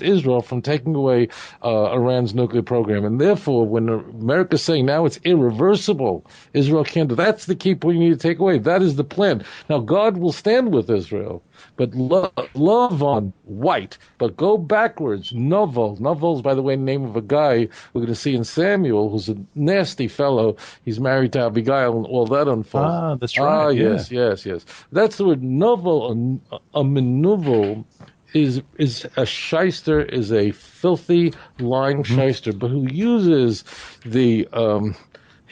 Israel from taking away Iran's nuclear program. And therefore, when America's saying now it's irreversible, Israel can't do, that's the key point you need to take away. That is the plan. Now, God will stand with Israel, but love on white, but go backwards. Novel's, by the way, name of a guy we're going to see in Samuel, who's a nasty fellow. He's married to Abigail, and all that unfolds. Ah, that's right. Yes. That's the word novel, a maneuver. Is a shyster, is a filthy, lying shyster, but who uses who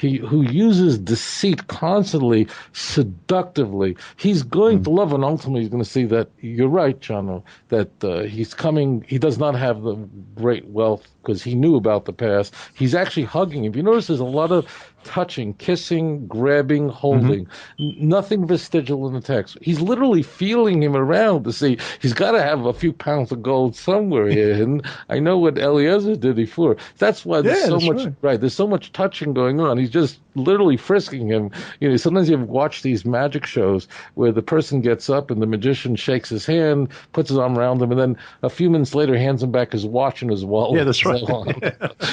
uses deceit constantly, seductively. He's going to love, and ultimately he's going to see that you're right, Chano, that he's coming. He does not have the great wealth because he knew about the past. He's actually hugging him. You notice there's a lot of touching, kissing, grabbing, holding. Nothing vestigial in the text. He's literally feeling him around to see. He's got to have a few pounds of gold somewhere here. And I know what Eliezer did before. That's why there's so much. Right. There's so much touching going on. He's just literally frisking him. Sometimes you've watched these magic shows where the person gets up and the magician shakes his hand, puts his arm around him, and then a few minutes later hands him back his watch and his wallet. Yeah, that's right.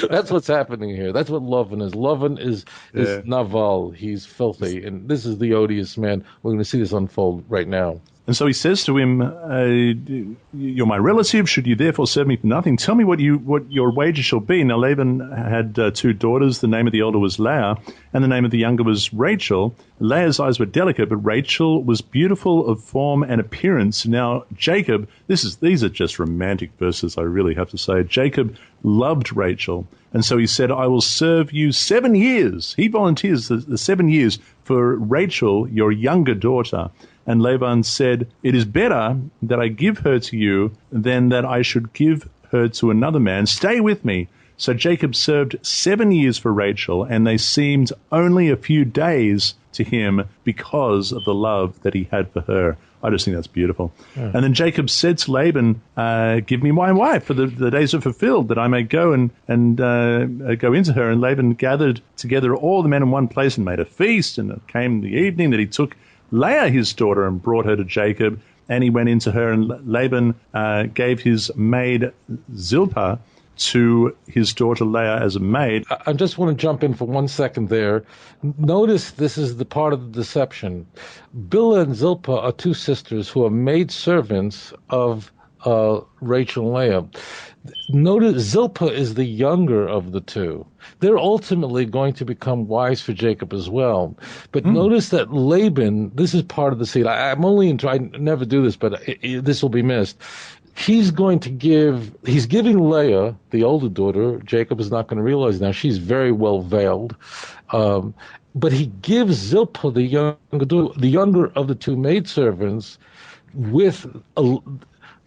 That's what's happening here. That's what Laban is. Laban is Naval. He's filthy, and this is the odious man. We're going to see this unfold right now. And so he says to him, you're my relative, should you therefore serve me for nothing? Tell me what your wages shall be. Now Laban had two daughters. The name of the elder was Leah, and the name of the younger was Rachel. Leah's eyes were delicate, but Rachel was beautiful of form and appearance. Now Jacob, these are just romantic verses, I really have to say. Jacob loved Rachel, and so he said, I will serve you 7 years. He volunteers the 7 years for Rachel, your younger daughter. And Laban said, it is better that I give her to you than that I should give her to another man. Stay with me. So Jacob served 7 years for Rachel, and they seemed only a few days to him because of the love that he had for her. I just think that's beautiful. Yeah. And then Jacob said to Laban, give me my wife, for the days are fulfilled, that I may go and go into her. And Laban gathered together all the men in one place and made a feast. And it came the evening that he took Leah, his daughter, and brought her to Jacob. And he went into her, and Laban gave his maid Zilpah to his daughter Leah as a maid. I just want to jump in for 1 second there. Notice this is the part of the deception. Bilhah and Zilpah are two sisters who are maid servants of Rachel and Leah. Notice Zilpah is the younger of the two. They're ultimately going to become wives for Jacob as well. But notice that Laban, this is part of the seed. I never do this, but this will be missed. He's giving Leah, the older daughter. Jacob is not going to realize now she's very well veiled. But he gives Zilpah, the younger of the two maidservants, with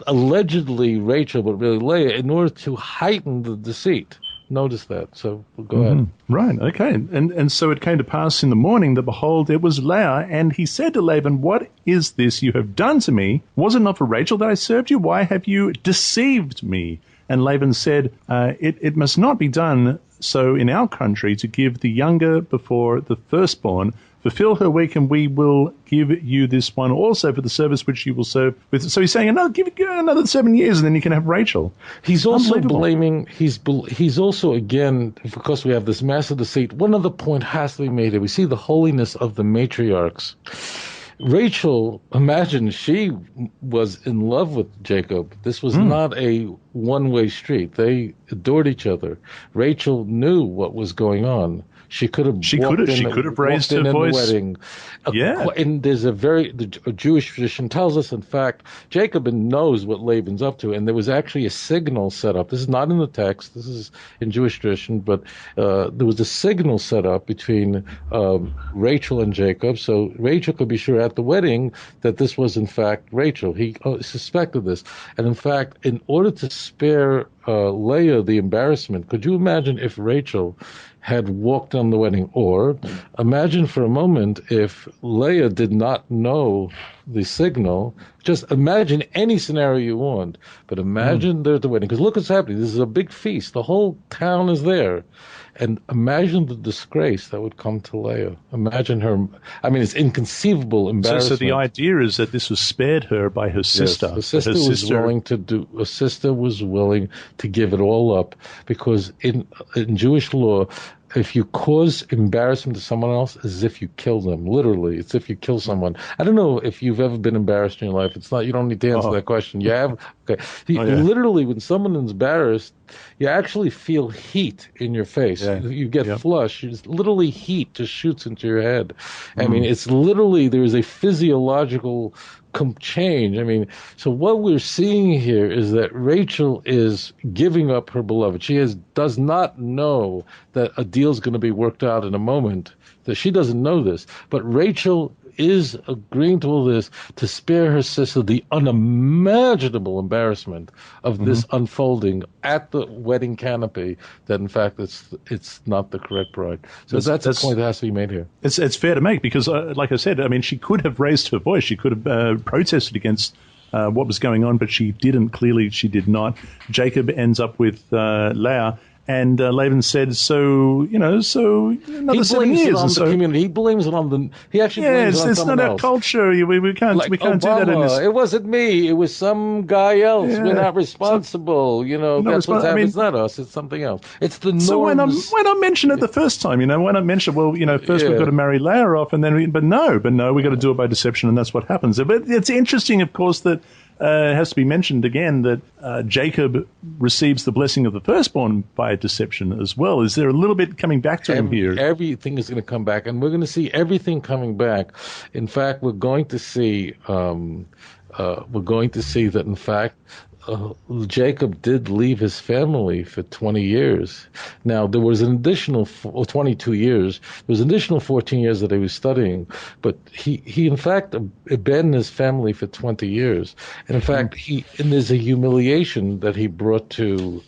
allegedly Rachel, but really Leah, in order to heighten the deceit. notice that. So go ahead. Right, okay. And so it came to pass in the morning that, behold, it was Leah, and he said to Laban, what is this you have done to me? Was it not for Rachel that I served you? Why have you deceived me? And Laban said, it must not be done so in our country to give the younger before the firstborn. Fulfill her week, and we will give you this one also for the service which you will serve with. So he's saying, give it another 7 years, and then you can have Rachel. He's also blaming. He's also, again, because we have this massive deceit. One other point has to be made here. We see the holiness of the matriarchs. Rachel, imagine she was in love with Jacob. This was not a one-way street. They adored each other. Rachel knew what was going on. She could have raised her voice. The wedding. Yeah. And there's a Jewish tradition tells us, in fact, Jacob knows what Laban's up to, and there was actually a signal set up. This is not in the text. This is in Jewish tradition, but there was a signal set up between Rachel and Jacob, so Rachel could be sure at the wedding that this was, in fact, Rachel. He suspected this. And, in fact, in order to spare Leah the embarrassment, could you imagine if Rachel had walked on the wedding? Or imagine for a moment if Leah did not know the signal. Just imagine any scenario you want, but imagine they're at the wedding. Because look what's happening. This is a big feast. The whole town is there. And imagine the disgrace that would come to Leah. Imagine her. I mean, it's inconceivable embarrassment. So the idea is that this was spared her by her sister. Yes, the sister was willing to do. A sister was willing to give it all up, because in Jewish law, if you cause embarrassment to someone else, it's as if you kill them. Literally, it's if you kill someone. I don't know if you've ever been embarrassed in your life. It's not. You don't need to answer that question. You have. Okay. Literally, when someone is embarrassed, you actually feel heat in your face. Yeah. You get flush. It's literally heat just shoots into your head. I mean, it's literally, there is a physiological change. I mean, so what we're seeing here is that Rachel is giving up her beloved. She does not know that a deal is going to be worked out in a moment. That she doesn't know this. But Rachel is agreeing to all this to spare her sister the unimaginable embarrassment of this unfolding at the wedding canopy, that in fact it's not the correct bride. So that's a point that has to be made here. It's fair to make, because like I said, I mean, she could have raised her voice. She could have protested against what was going on, but she didn't. Clearly she did not. Jacob ends up with Leah. And Laban said, so another 7 years. On the community. He blames it on the. He actually blames it on someone else. It's not our culture. We can't. Like we can't Obama, do that in this. It wasn't me. It was some guy else. Yeah. We're not responsible. That's what's happening. It's not us. It's something else. It's the norms. So why not mention it the first time? Why not mention? Well, first we've got to marry Leah off, and then but no, we got to do it by deception, and that's what happens. But it's interesting, of course, that. It has to be mentioned again that Jacob receives the blessing of the firstborn by deception as well. Is there a little bit coming back to him here? Everything is going to come back, and we're going to see everything coming back. In fact, we're going to see that, in fact, Jacob did leave his family for 20 years. Now, there was an additional 22 years. There was an additional 14 years that he was studying. But he in fact, abandoned his family for 20 years. And in fact, there's a humiliation that he brought to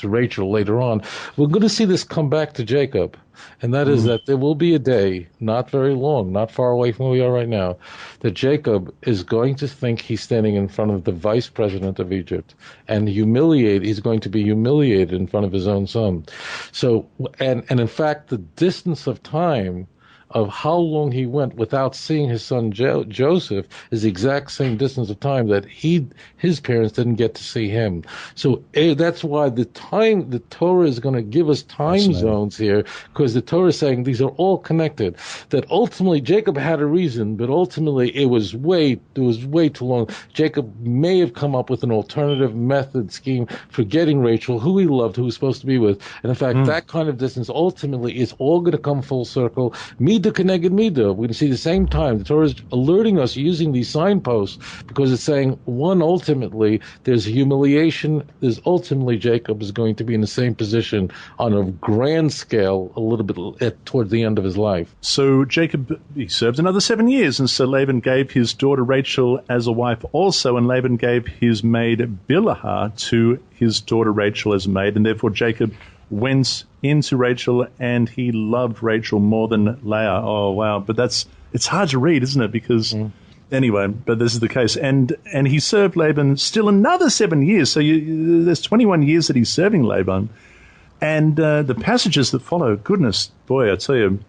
Rachel later on. We're going to see this come back to Jacob. And that is that there will be a day, not very long, not far away from where we are right now, that Jacob is going to think he's standing in front of the vice president of Egypt and he's going to be humiliated in front of his own son. So, and in fact, the distance of time of how long he went without seeing his son Joseph is the exact same distance of time that his parents didn't get to see him. So that's why the Torah is going to give us time zones here, because the Torah is saying these are all connected. That ultimately Jacob had a reason, but ultimately it was way too long. Jacob may have come up with an alternative method scheme for getting Rachel, who he loved, who he was supposed to be with. And in fact, that kind of distance ultimately is all going to come full circle. Midah keneged midah. We're going to see the same time. The Torah is alerting us using these signposts, because it's saying, one, ultimately, there's humiliation. There's ultimately Jacob is going to be in the same position on a grand scale a little bit towards the end of his life. So Jacob, he served another 7 years, and so Laban gave his daughter Rachel as a wife also, and Laban gave his maid Bilhah to his daughter Rachel as a maid, and therefore Jacob went into Rachel, and he loved Rachel more than Leah. Oh, wow. But it's hard to read, isn't it? Because, anyway, but this is the case. And he served Laban still another 7 years. So there's 21 years that he's serving Laban. And the passages that follow, goodness, boy, I tell you,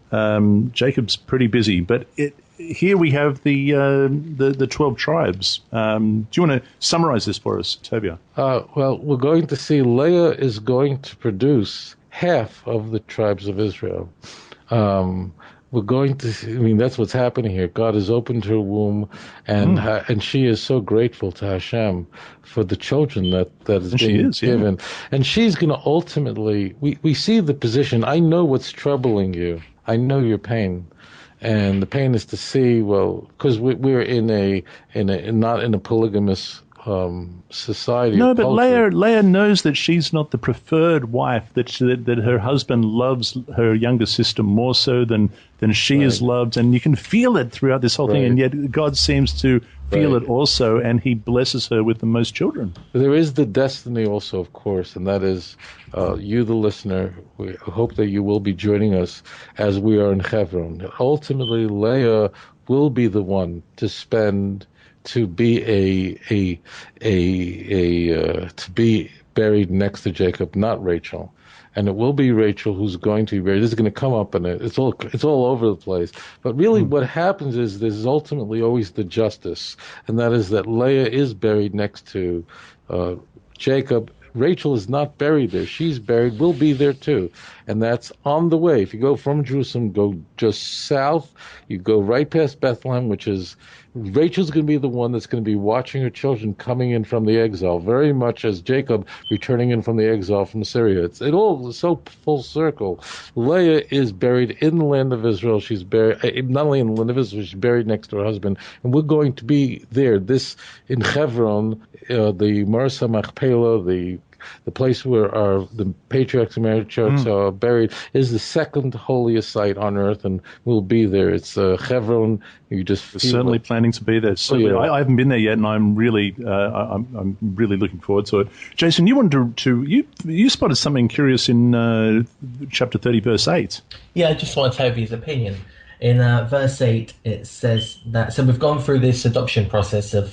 Jacob's pretty busy. But here we have the 12 tribes. Do you want to summarize this for us, Tovia? Well, we're going to see Leah is going to produce half of the tribes of Israel. We're going to see, I mean, that's what's happening here. God has opened her womb, and she is so grateful to Hashem for the children that is being given. And she's going to ultimately, we see the position. I know what's troubling you. I know your pain. And the pain is to see, well, because we're not in a polygamous society. No, but Leah knows that she's not the preferred wife, that her husband loves her younger sister more so than she is loved, and you can feel it throughout this whole thing, and yet God seems to feel it also, and he blesses her with the most children. There is the destiny also, of course, and that is you, the listener. We hope that you will be joining us as we are in Hebron. Ultimately, Leah will be the one to be buried next to Jacob, not Rachel. And it will be Rachel who's going to be buried. This is going to come up, and it's all over the place. But really, what happens is there's ultimately always the justice, and that is that Leah is buried next to Jacob. Rachel is not buried there. She's buried. Will be there too, and that's on the way. If you go from Jerusalem, go just south. You go right past Bethlehem, which is Rachel's going to be the one that's going to be watching her children coming in from the exile, very much as Jacob returning in from the exile from Syria. It all is so full circle. Leah is buried in the land of Israel. She's buried not only in the land of Israel, she's buried next to her husband, and we're going to be there. This in Hebron, the Marsa Machpelah, the place where the patriarchs and matriarchs are buried, is the second holiest site on earth, and we'll be there. It's Hebron. You just certainly planning to be there. Certainly, I haven't been there yet, and I'm really looking forward to it. Jason, you wanted you spotted something curious in chapter 30, verse 8. Yeah, I just want Tovia's opinion. In verse 8, it says that. So we've gone through this adoption process of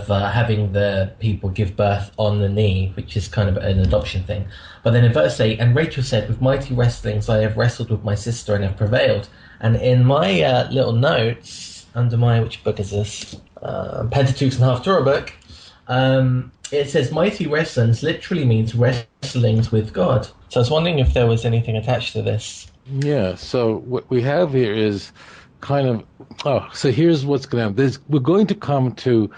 having the people give birth on the knee, which is kind of an adoption thing. But then in verse 8, and Rachel said, with mighty wrestlings I have wrestled with my sister and have prevailed. And in my little notes, under my, which book is this? Pentateuch and Half Torah book, it says mighty wrestlings literally means wrestlings with God. So I was wondering if there was anything attached to this. Yeah, so what we have here is so here's what's going to happen.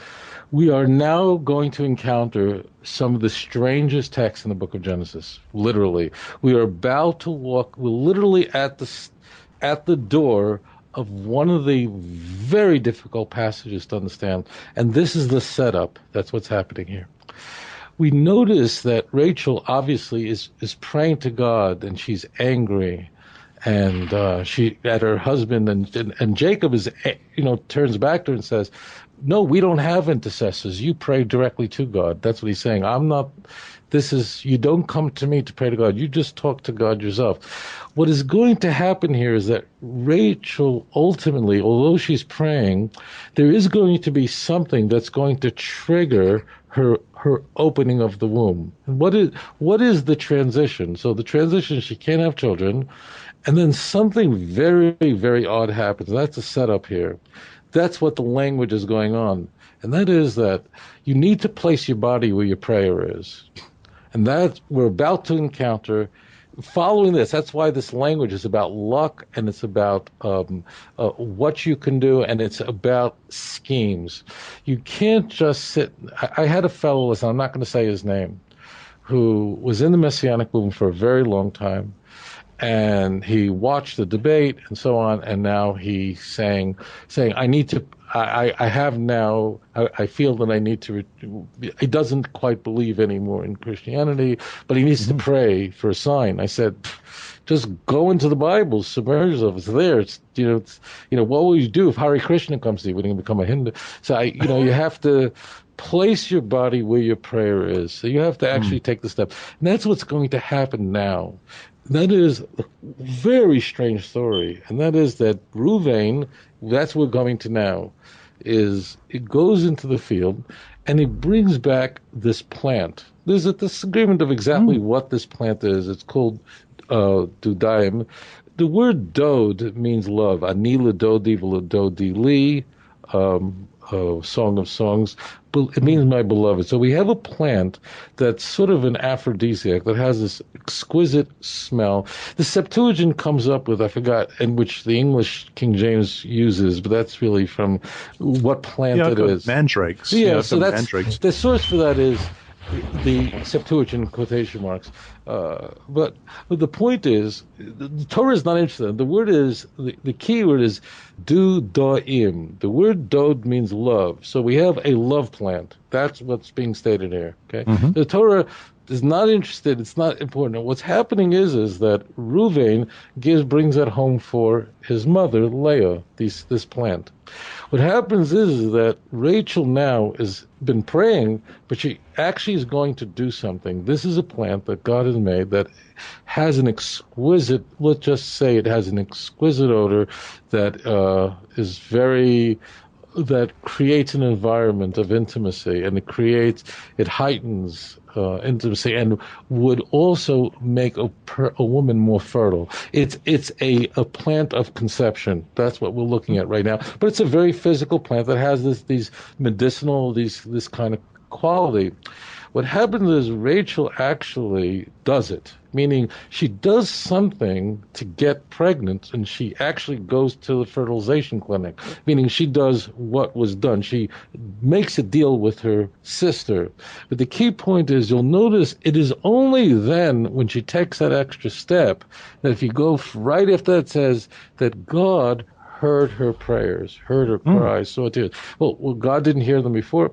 We are now going to encounter some of the strangest texts in the book of Genesis, literally. We are about to walk, we're literally at the door of one of the very difficult passages to understand, and this is the setup. That's what's happening here. We notice that Rachel obviously is praying to God, and she's angry, and she at her husband, and Jacob turns back to her and says, no, we don't have intercessors. You pray directly to God. That's what he's saying. You don't come to me to pray to God. You just talk to God yourself. What is going to happen here is that Rachel ultimately, although she's praying, there is going to be something that's going to trigger her opening of the womb. And what is the transition? So the transition, she can't have children, and then something very, very odd happens. That's a setup here. That's what the language is going on. And that is that you need to place your body where your prayer is. And that we're about to encounter following this. That's why this language is about luck, and it's about what you can do, and it's about schemes. You can't just sit. I had a fellow, listen, I'm not going to say his name, who was in the Messianic movement for a very long time. And he watched the debate and so on, and now he's saying, I need to, I feel that I need to, he doesn't quite believe anymore in Christianity, but he needs to pray for a sign. I said, Just go into the Bible, submerge yourself. It's there. What will you do if Hare Krishna comes to you? When you become a Hindu? So you have to place your body where your prayer is. So you have to actually take the step. And that's what's going to happen now. That is a very strange story. And that is that Reuven, that's what we're going to now, is it goes into the field and it brings back this plant. There's a disagreement of exactly what this plant is. It's called dudaim. The word dod means love. Ani l'dodi v'l'dodi li, Song of Songs. It means my beloved. So we have a plant that's sort of an aphrodisiac that has this exquisite smell. The Septuagint comes up with, I forgot, in which the English King James uses, but that's really from what plant it is. Mandrakes. Yeah, so that's mandrakes. The source for that is the Septuagint quotation marks. But the point is, the Torah is not interested. The word is, the key word is dudaim. The word dod means love. So we have a love plant. That's what's being stated here. Okay, The Torah is not interested. It's not important. And what's happening is that Reuven brings that home for his mother, Leah, this plant. What happens is that Rachel now has been praying, but she actually is going to do something. This is a plant that God has made that has an exquisite, let's just say it has an exquisite odor that that creates an environment of intimacy, and it heightens intimacy, and would also make a woman more fertile. It's a plant of conception. That's what we're looking at right now. But it's a very physical plant that has these medicinal, this kind of quality. What happens is Rachel actually does it, meaning she does something to get pregnant, and she actually goes to the fertilization clinic, meaning she does what was done. She makes a deal with her sister. But the key point is, you'll notice it is only then when she takes that extra step that if you go right after that, it says that God heard her prayers, heard her cries, saw tears. Well, God didn't hear them before.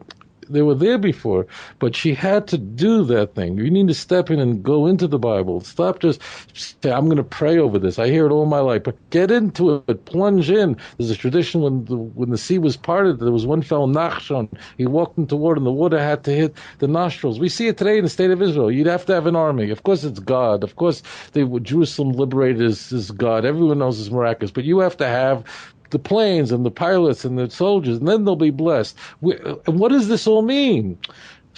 They were there before, but she had to do that thing. You need to step in and go into the Bible. Stop just say, I'm going to pray over this. I hear it all my life. But get into it. Plunge in. There's a tradition when the sea was parted, there was one fellow, Nachshon. He walked into water, and the water had to hit the nostrils. We see it today in the state of Israel. You'd have to have an army. Of course, it's God. Of course, Jerusalem liberated is God. Everyone knows it's miraculous. But you have to have the planes and the pilots and the soldiers, and then they'll be blessed. And what does this all mean?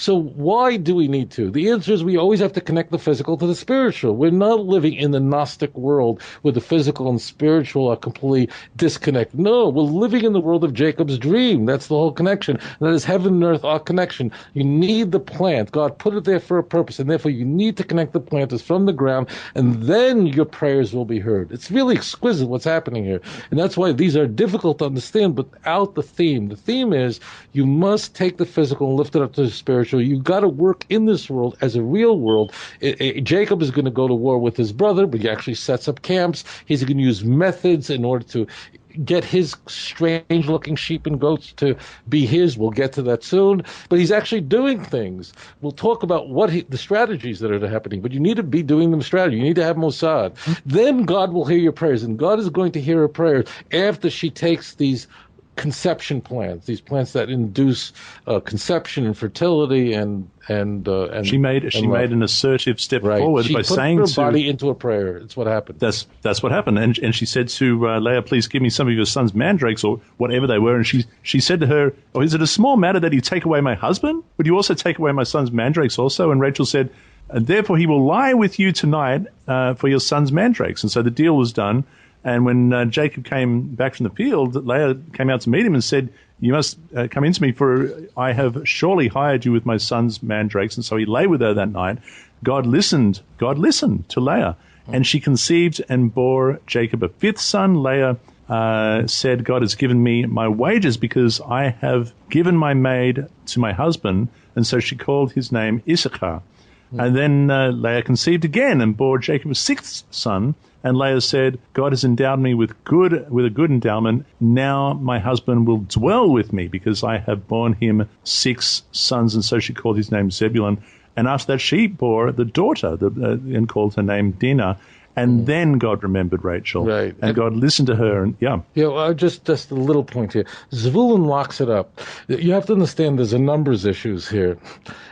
So why do we need to? The answer is we always have to connect the physical to the spiritual. We're not living in the Gnostic world where the physical and spiritual are completely disconnected. No, we're living in the world of Jacob's dream. That's the whole connection. That is heaven and earth, our connection. You need the plant. God put it there for a purpose, and therefore you need to connect the plant as from the ground, and then your prayers will be heard. It's really exquisite what's happening here. And that's why these are difficult to understand without the theme. The theme is you must take the physical and lift it up to the spiritual. You've got to work in this world as a real world. Jacob is going to go to war with his brother, but he actually sets up camps. He's going to use methods in order to get his strange-looking sheep and goats to be his. We'll get to that soon. But he's actually doing things. We'll talk about the strategies that are happening, but you need to be doing them strategy. You need to have Mossad. Then God will hear your prayers, and God is going to hear her prayers after she takes these conception plants, these plants that induce conception and fertility, and she made an assertive step forward by saying her body into a prayer. It's what happened. That's what happened, and she said to Leah, "Please give me some of your son's mandrakes," or whatever they were, and she said to her, "Oh, is it a small matter that you take away my husband? Would you also take away my son's mandrakes also?" And Rachel said, "And therefore he will lie with you tonight for your son's mandrakes." And so the deal was done. And when Jacob came back from the field, Leah came out to meet him and said, "You must come into me, for I have surely hired you with my son's mandrakes." And so he lay with her that night. God listened to Leah, and she conceived and bore Jacob a fifth son. Leah said, "God has given me my wages because I have given my maid to my husband." And so she called his name Issachar. And then Leah conceived again and bore Jacob a sixth son. And Leah said, "God has endowed me with a good endowment. Now my husband will dwell with me because I have borne him 6 sons." And so she called his name Zebulun. And after that, she bore the daughter and called her name Dinah. And then God remembered Rachel. Right. And God listened to her. And Well, just a little point here. Zvulun locks it up. You have to understand there's a numbers issues here.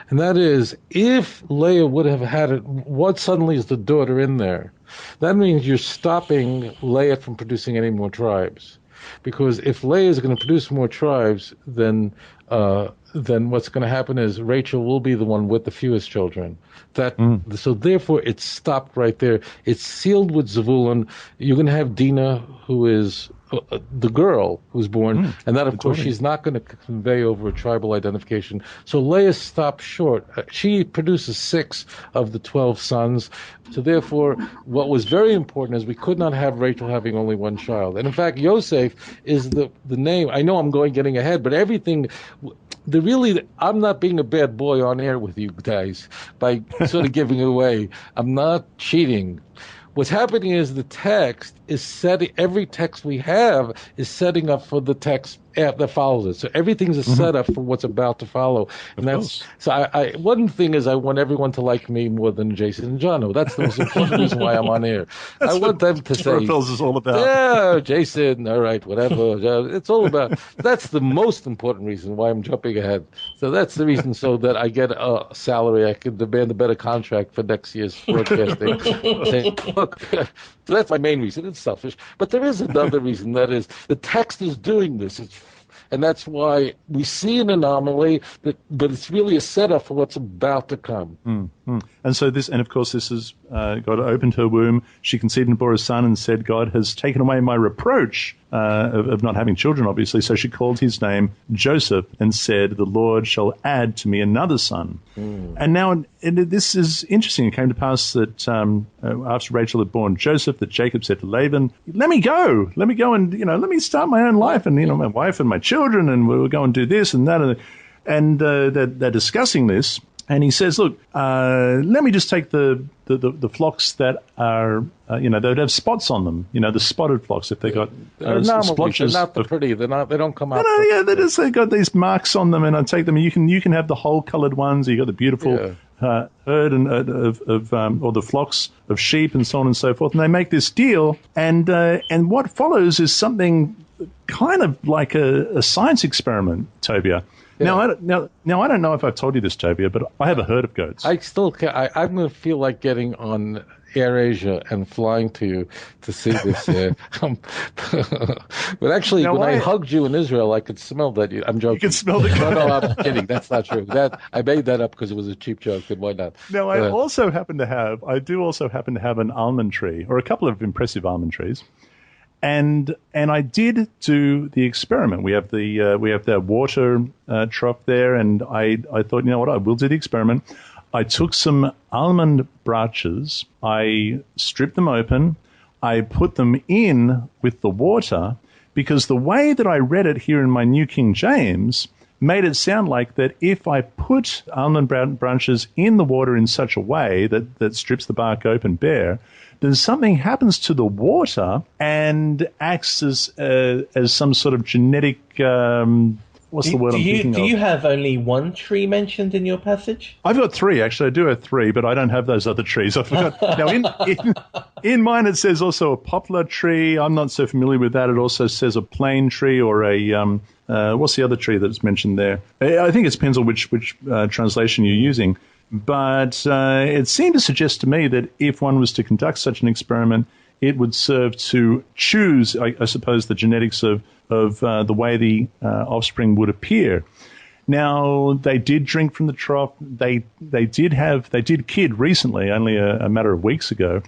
And that is, if Leah would have had it, what suddenly is the daughter in there? That means you're stopping Leah from producing any more tribes. Because if Leah is going to produce more tribes, then what's going to happen is Rachel will be the one with the fewest children. So therefore, it's stopped right there. It's sealed with Zvulun. You're going to have Dinah, who is the girl who's born, and that, of course, she's not going to convey over a tribal identification. So Leah stops short. She produces 6 of the 12 sons. So therefore, what was very important is we could not have Rachel having only one child. And in fact, Yosef is the name. I know I'm getting ahead, but everything... I'm not being a bad boy on air with you guys by sort of giving it away. I'm not cheating. What's happening is the text is setting, every text we have is setting up for the text that follows it. So everything's a setup for what's about to follow. And one thing is I want everyone to like me more than Jason and Jono. That's the most important reason why I'm on air. I want them to say, Torah is all about. Yeah, Jason, all right, whatever. It's all about, that's the most important reason why I'm jumping ahead. So that's the reason so that I get a salary. I can demand a better contract for next year's broadcasting. Look, so that's my main reason. It's selfish. But there is another reason. That is, the text is doing this. And that's why we see an anomaly, but it's really a setup for what's about to come. And so and of course, this is God opened her womb. She conceived and bore a son and said, God has taken away my reproach of not having children, obviously. So she called his name Joseph and said, the Lord shall add to me another son. And now, this is interesting. It came to pass that after Rachel had born Joseph, that Jacob said to Laban, let me go and, let me start my own life and, my wife and my children, and we'll go and do this and that. And they're discussing this. And he says, look, let me just take the flocks that are, they would have spots on them, the spotted flocks, if they got splotches. They're not pretty. They don't come out. They've got these marks on them, and I take them, and you can have the whole colored ones. You got the beautiful herd and or the flocks of sheep and so on and so forth. And they make this deal, and what follows is something kind of like a science experiment, Tovia. Yeah. Now, I don't know if I've told you this, Tovia, but I have a herd of goats. I'm going to feel like getting on AirAsia and flying to you to see this. But actually, when I hugged you in Israel, I could smell that. I'm joking. You could smell the goat. No, I'm kidding. That's not true. I made that up because it was a cheap joke, and why not? Now, I do also happen to have an almond tree, or a couple of impressive almond trees. And I did do the experiment. We have the water trough there, and I thought, you know what, I will do the experiment. I took some almond branches, I stripped them open, I put them in with the water, because the way that I read it here in my New King James made it sound like that if I put almond branches in the water in such a way that strips the bark open bare, then something happens to the water and acts as some sort of genetic. What's the word I'm thinking of? Do you have only one tree mentioned in your passage? I've got 3, actually. I do have 3, but I don't have those other trees. I forgot. Now, in mine, it says also a poplar tree. I'm not so familiar with that. It also says a plane tree or a what's the other tree that's mentioned there? I think it depends on which translation you're using. But it seemed to suggest to me that if one was to conduct such an experiment, it would serve to choose, I suppose, the genetics of the way the offspring would appear. Now, they did drink from the trough. They did kid recently, only a matter of weeks ago,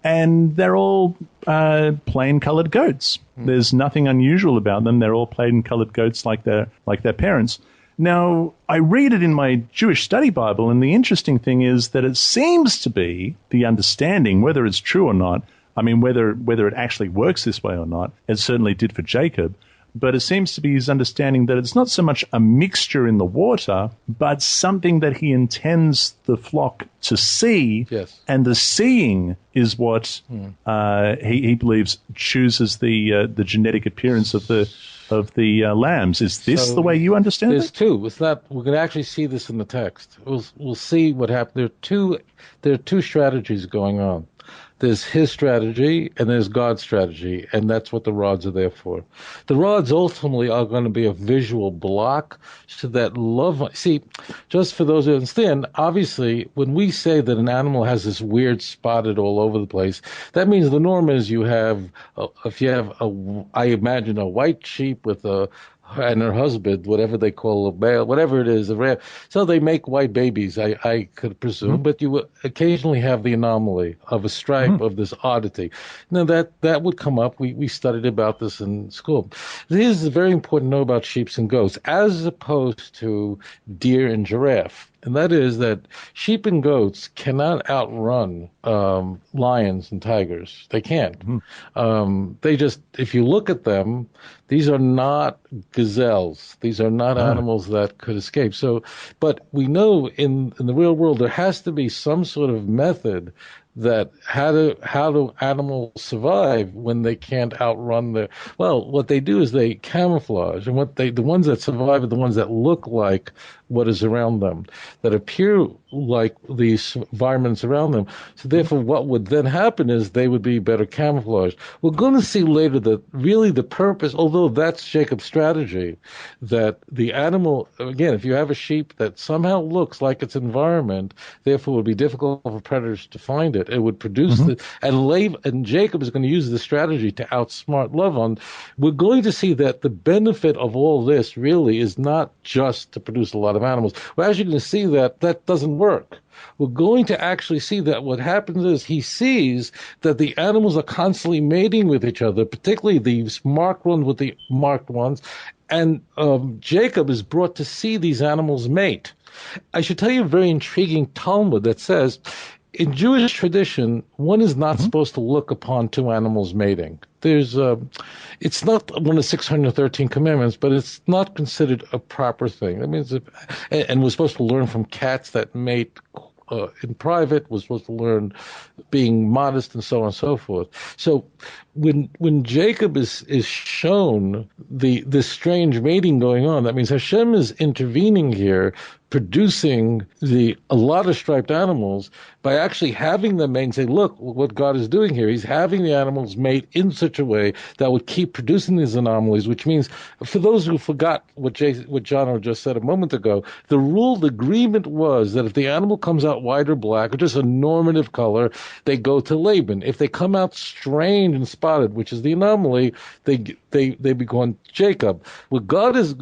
and they're all plain-colored goats. There's nothing unusual about them. They're all plain-colored goats like their parents. Now, I read it in my Jewish study Bible, and the interesting thing is that it seems to be the understanding, whether it's true or not, I mean, whether it actually works this way or not, it certainly did for Jacob, but it seems to be his understanding that it's not so much a mixture in the water, but something that he intends the flock to see, and the seeing is what he believes chooses the genetic appearance of the lambs. Is this the way you understand it? There's 2. It's not. We're going to actually see this in the text. We'll see what happened. There are two strategies going on. There's his strategy and there's God's strategy, and that's what the rods are there for. The rods ultimately are going to be a visual block so that love. See, just for those who understand, obviously, when we say that an animal has this weird spotted all over the place, that means the norm is if you have I imagine a white sheep with and her husband, whatever they call a male, whatever it is, a ram. So they make white babies, I could presume, but you would occasionally have the anomaly of a stripe of this oddity. Now that would come up. We studied about this in school. This is very important to know about sheep and goats, as opposed to deer and giraffe. And that is that sheep and goats cannot outrun lions and tigers. They can't. They just, if you look at them, these are not gazelles. These are not animals that could escape. So, but we know in the real world there has to be some sort of method that how do animals survive when they can't outrun what they do is they camouflage, and the ones that survive are the ones that look like what is around them, that appear like these environments around them. So therefore what would then happen is they would be better camouflaged. We're going to see later that really the purpose, although that's Jacob's strategy, that the animal, again, if you have a sheep that somehow looks like its environment, therefore it would be difficult for predators to find it. It would produce and Jacob is going to use this strategy to outsmart Laban. We're going to see that the benefit of all this really is not just to produce a lot of animals. We're actually going to see that doesn't work. We're going to actually see that what happens is he sees that the animals are constantly mating with each other, particularly these marked ones with the marked ones, and Jacob is brought to see these animals mate. I should tell you a very intriguing Talmud that says, in Jewish tradition, one is not supposed to look upon two animals mating. It's not one of the 613 commandments, but it's not considered a proper thing. That means, and we're supposed to learn from cats that mate in private. We're supposed to learn being modest and so on and so forth. So when Jacob is shown this strange mating going on, that means Hashem is intervening here, producing a lot of striped animals by actually having them mate and say, look what God is doing here. He's having the animals mate in such a way that would keep producing these anomalies, which means, for those who forgot what John just said a moment ago, the agreement was that if the animal comes out white or black or just a normative color, they go to Laban. If they come out strange and spotted, which is the anomaly, they be going Jacob.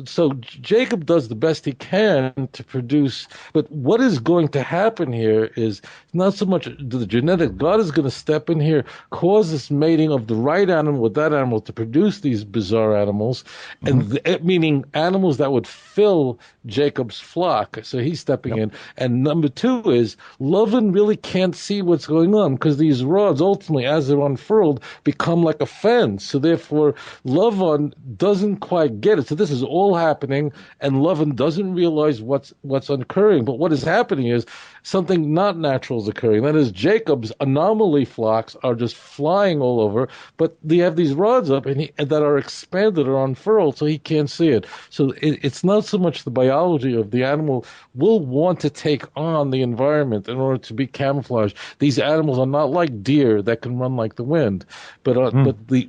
So Jacob does the best he can to produce, but what is going to happen here is not so much the genetic. God is going to step in here, cause this mating of the right animal with that animal to produce these bizarre animals, and meaning animals that would fill Jacob's flock. So he's stepping in. And number two is Laban really can't see what's going on because these rods ultimately, as they're unfurled, become like a fence. So therefore, Laban doesn't quite get it. So this is all happening, and Laban doesn't realize what's occurring. But what is happening is something not natural is occurring. That is, Jacob's anomaly flocks are just flying all over, but they have these rods up and that are expanded or unfurled, so he can't see it. So it's not so much the biology of the animal will want to take on the environment in order to be camouflaged. These animals are not like deer that can run like the wind, but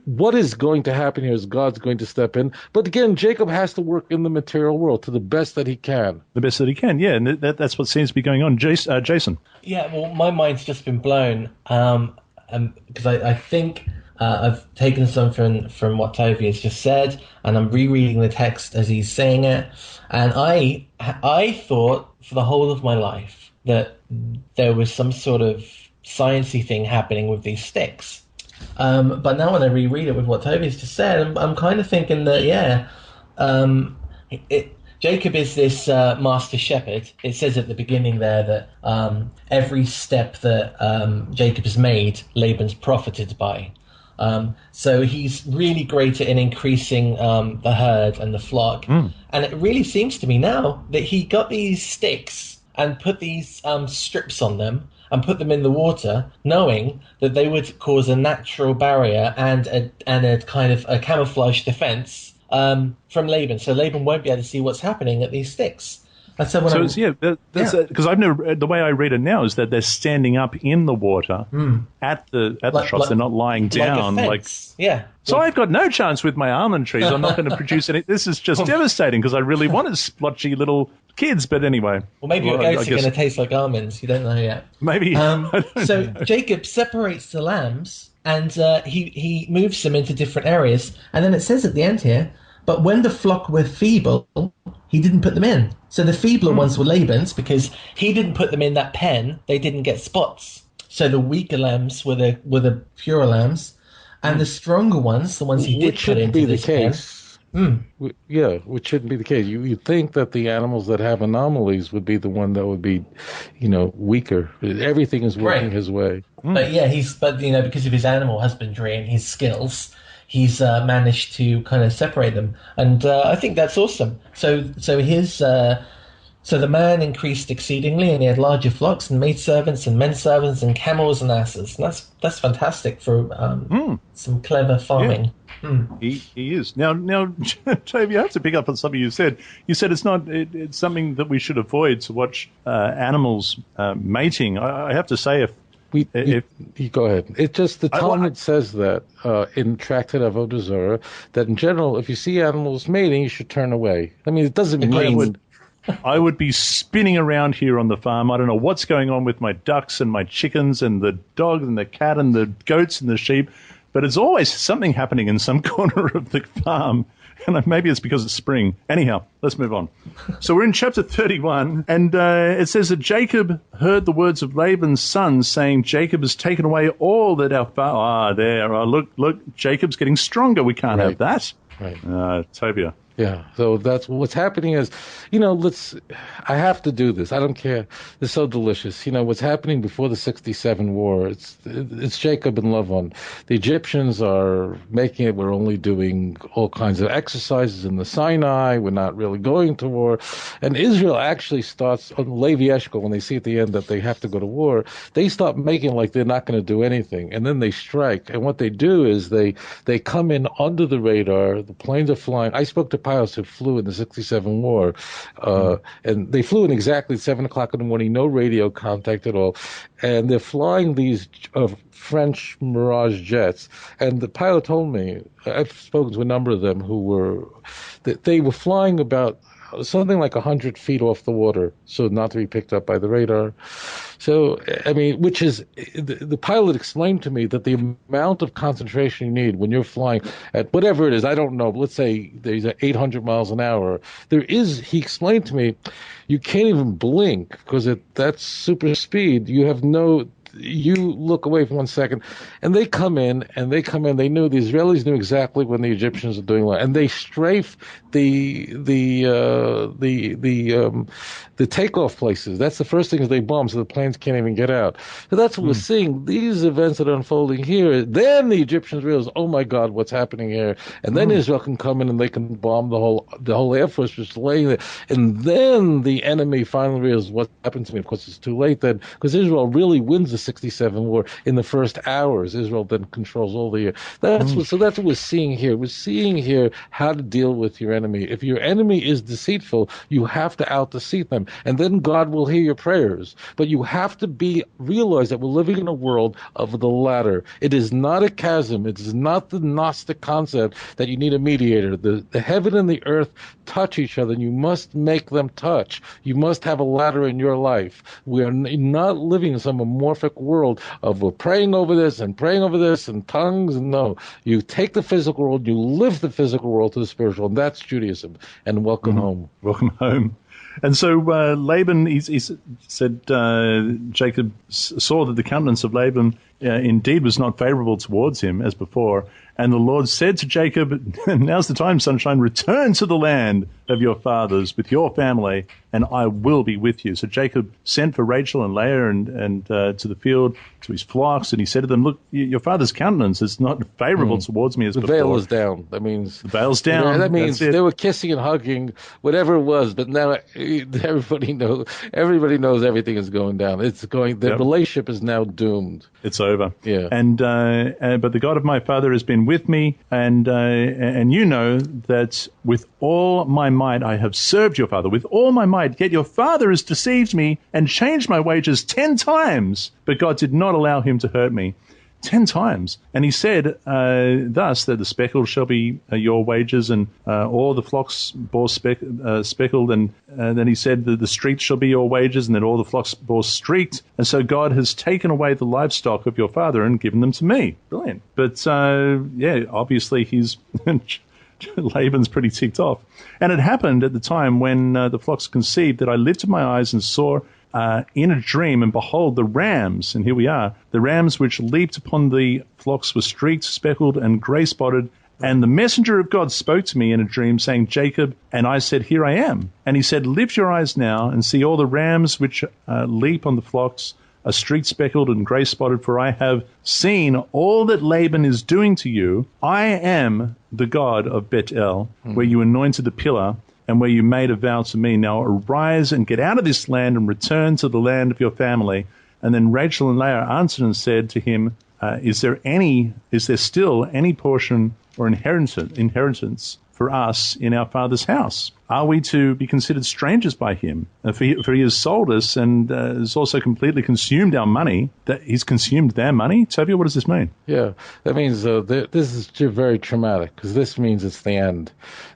what is going to happen here is God's going to step in. But again, Jacob has to work in the material world to the best that he can. The best that he can, yeah, and that's what seems to be going on. Jason? Yeah, well, my mind's just been blown because I think I've taken something from what Tovia has just said, and I'm rereading the text as he's saying it, and I thought for the whole of my life that there was some sort of sciencey thing happening with these sticks. But now when I reread it with what Tovia's just said, I'm kind of thinking that, Jacob is this master shepherd. It says at the beginning there that every step that Jacob has made, Laban's profited by. So he's really great in increasing the herd and the flock. And it really seems to me now that he got these sticks and put these strips on them and put them in the water, knowing that they would cause a natural barrier and a kind of a camouflage defense from Laban. So Laban won't be able to see what's happening at these sticks. And so when So it's, that's because I've never. The way I read it now is that they're standing up in the water at the troughs. They're not lying down. So I've got no chance with my almond trees. I'm not going to produce any. This is just devastating because I really wanted splotchy little kids. But anyway. Well, maybe your goats are going to taste like almonds. You don't know yet. Maybe. So Jacob separates the lambs and he moves them into different areas. And then it says at the end here, but when the flock were feeble, he didn't put them in. So the feebler ones were Laban's because he didn't put them in that pen. They didn't get spots. So the weaker lambs were the purer lambs. And the stronger ones, the ones he did put into this pen. Yeah, which shouldn't be the case. You think that the animals that have anomalies would be the one that would be, weaker. Everything is working his way. But because of his animal husbandry and his skills, he's managed to kind of separate them, and I think that's awesome. So the man increased exceedingly, and he had larger flocks and maidservants and menservants and camels and asses. And that's fantastic for some clever farming. Yeah. He is now. Tovia, I have to pick up on something you said. You said it's something that we should avoid to watch animals mating. I have to say, you go ahead. It's just the Talmud says that in Tractate Avodah Zarah that in general, if you see animals mating, you should turn away. I mean, it doesn't mean. I would be spinning around here on the farm. I don't know what's going on with my ducks and my chickens and the dog and the cat and the goats and the sheep, but it's always something happening in some corner of the farm. And maybe it's because it's spring. Anyhow, let's move on. So we're in chapter 31, and it says that Jacob heard the words of Laban's sons, saying, Jacob has taken away all that our father... look, Jacob's getting stronger. We can't have that. Right. Tovia. Yeah, so that's what's happening is, I have to do this. I don't care. It's so delicious. What's happening before the 67 war, it's Jacob and Laban. The Egyptians are making it. We're only doing all kinds of exercises in the Sinai. We're not really going to war. And Israel actually starts, on Levi Eshkol, when they see at the end that they have to go to war, they start making like they're not going to do anything. And then they strike. And what they do is they come in under the radar. The planes are flying. I spoke to pilots who flew in the 67 war, and they flew in exactly 7 o'clock in the morning, no radio contact at all, and they're flying these French Mirage jets, and the pilot told me, I've spoken to a number of them they were flying about something like 100 feet off the water, so not to be picked up by the radar. So, I mean, which is, the pilot explained to me that the amount of concentration you need when you're flying at whatever it is, I don't know, but let's say there's 800 miles an hour. He explained to me, you can't even blink because at that super speed, you look away for 1 second, and they come in. The Israelis knew exactly when the Egyptians are doing that, and they strafe the takeoff places. That's the first thing is they bomb, so the planes can't even get out. So that's what we're seeing. These events that are unfolding here. Then the Egyptians realize, oh my God, what's happening here? And then Israel can come in and they can bomb the whole Air Force just laying there. And then the enemy finally realizes what happened to me. Of course, it's too late then, because Israel really wins the 67 war in the first hours. Israel then controls all the year. So that's what we're seeing here. We're seeing here how to deal with your enemy. If your enemy is deceitful, you have to out-deceit them. And then God will hear your prayers. But you have to realize that we're living in a world of the latter. It is not a chasm. It is not the Gnostic concept that you need a mediator. The heaven and the earth touch each other, and you must make them touch. You must have a ladder in your life. We are not living in some amorphic world of we're praying over this and tongues. No, you take the physical world, you live the physical world to the spiritual, and that's Judaism. And welcome home. Welcome home. And so Laban, he said Jacob saw that the countenance of Laban indeed was not favorable towards him as before. And the Lord said to Jacob, now's the time, sunshine, return to the land of your fathers with your family, and I will be with you. So Jacob sent for Rachel and Leah and to the field, to his flocks, and he said to them, look, your father's countenance is not favorable towards me as before. The veil is down. That means the veil's down. Yeah, that means they were kissing and hugging, whatever it was, but now everybody knows everything is going down. The relationship is now doomed. It's over. Yeah. And but the God of my father has been been with me, and you know that with all my might I have served your father, with all my might, yet your father has deceived me and changed my wages 10 times, but God did not allow him to hurt me. 10 times. And he said, thus, that the speckled shall be your wages, and all the flocks bore speckled. And then he said that the streaked shall be your wages, and that all the flocks bore streaked. And so God has taken away the livestock of your father and given them to me. Brilliant. But, obviously he's... Laban's pretty ticked off. And it happened at the time when the flocks conceived that I lifted my eyes and saw in a dream, and behold, the rams, and here we are, the rams which leaped upon the flocks were streaked, speckled, and gray-spotted. And the messenger of God spoke to me in a dream, saying, Jacob, and I said, here I am. And he said, lift your eyes now and see all the rams which leap on the flocks are streaked, speckled, and gray-spotted, for I have seen all that Laban is doing to you. I am the God of Bethel, where you anointed the pillar, and where you made a vow to me. Now arise and get out of this land and return to the land of your family. And then Rachel and Leah answered and said to him, is there still any portion or inheritance for us in our father's house? Are we to be considered strangers by him? For he has sold us and has also completely consumed our money. That he's consumed their money? Tovia, what does this mean? Yeah, that means this is very traumatic, because this means it's the end.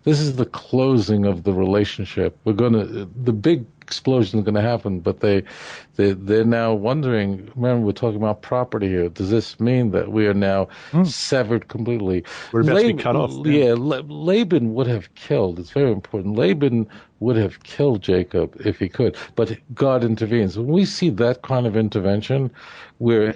This is the closing of the relationship. The big explosion is going to happen, but they're now wondering, remember, we're talking about property here. Does this mean that we are now severed completely? We're about to be cut off. Yeah, Laban would have killed. It's very important. Laban would have killed Jacob if he could, but God intervenes. When we see that kind of intervention, where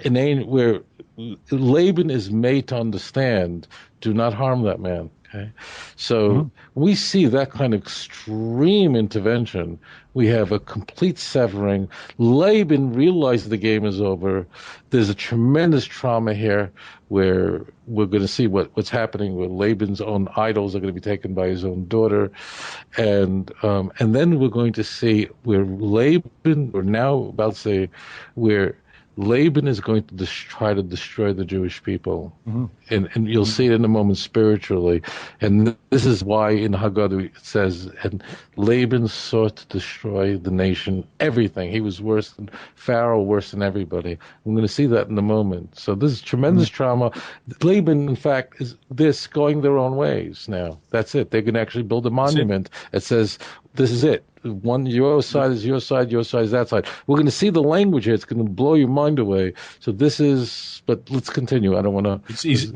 Laban is made to understand, do not harm that man. Okay, so we see that kind of extreme intervention. We have a complete severing. Laban realized the game is over. There's a tremendous trauma here, where we're going to see what's happening, where Laban's own idols are going to be taken by his own daughter, and then we're going to see where Laban is going to try to destroy the Jewish people. And you'll see it in a moment spiritually. And this is why in Haggadah it says, and Laban sought to destroy the nation, everything. He was worse than Pharaoh, worse than everybody. I'm going to see that in a moment. So this is tremendous trauma. Laban, in fact, is going their own ways now. That's it. They're going to actually build a monument that says, this is it. Your side is your side is that side. We're going to see the language here. It's going to blow your mind away. So but let's continue. I don't want to...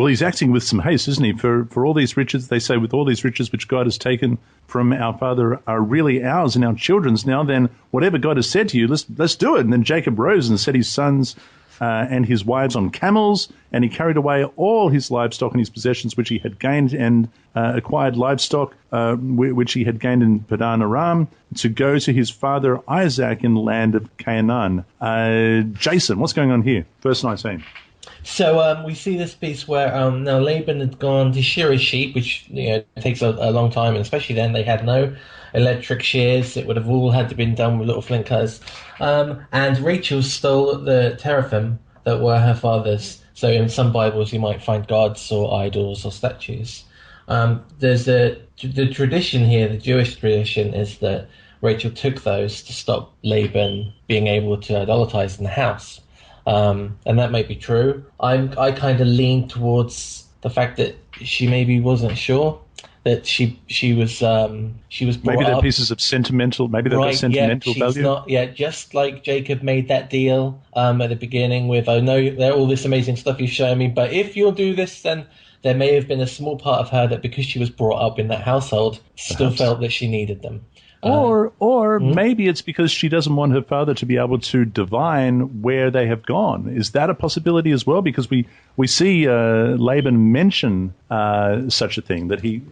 He's acting with some haste, isn't he? For all these riches, they say, with all these riches which God has taken from our father are really ours and our children's. Now then, whatever God has said to you, let's do it. And then Jacob rose and set his sons and his wives on camels, and he carried away all his livestock and his possessions which he had gained, and acquired livestock which he had gained in Padan Aram, to go to his father Isaac in the land of Canaan. Jason, what's going on here? Verse 19. So we see this piece where now Laban had gone to shear his sheep, which takes a long time, and especially then they had no electric shears. It would have all had to been done with little flint cutters. And Rachel stole the teraphim that were her father's. So in some Bibles you might find gods or idols or statues. There's the tradition here, the Jewish tradition, is that Rachel took those to stop Laban being able to idolatize in the house. And that may be true. I kind of lean towards the fact that she maybe wasn't sure that she was brought maybe they're up. Pieces of sentimental, maybe they've got sentimental value. Just like Jacob made that deal at the beginning with, I know there all this amazing stuff you've shown me, but if you'll do this, then there may have been a small part of her that, because she was brought up in that household, still felt that she needed them. Or maybe it's because she doesn't want her father to be able to divine where they have gone. Is that a possibility as well? Because we see Laban mention such a thing, that he,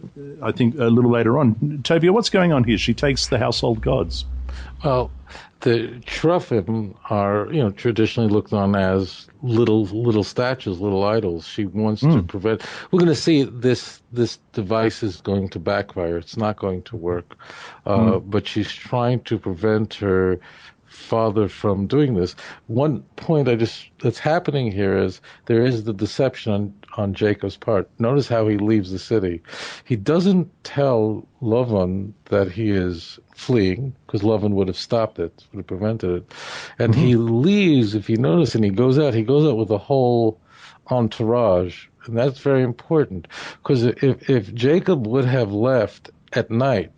I think, a little later on. Tovia, what's going on here? She takes the household gods. Well, the teraphim are, traditionally looked on as little statues, little idols. She wants to prevent. We're going to see this device is going to backfire. It's not going to work. But she's trying to prevent her father from doing this. One point that's happening here is there is the deception on Jacob's part. Notice how he leaves the city. He doesn't tell Laban that he is fleeing, because Laban would have stopped it, would have prevented it. And he leaves, if you notice, and he goes out with a whole entourage. And that's very important, because if Jacob would have left at night,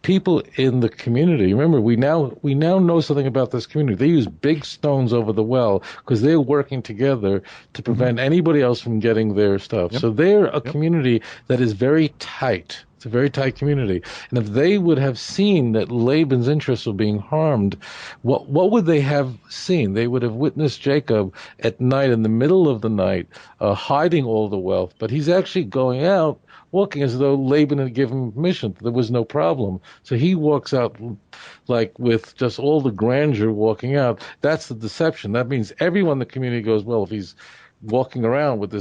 people in the community, remember, we now know something about this community. They use big stones over the well because they're working together to prevent anybody else from getting their stuff. So they're a community that is very tight. It's a very tight community. And if they would have seen that Laban's interests were being harmed, what would they have seen? They would have witnessed Jacob at night, in the middle of the night, hiding all the wealth. But he's actually going out, walking as though Laban had given him permission. There was no problem. So he walks out like with just all the grandeur walking out. That's the deception. That means everyone in the community goes, well, if he's walking around with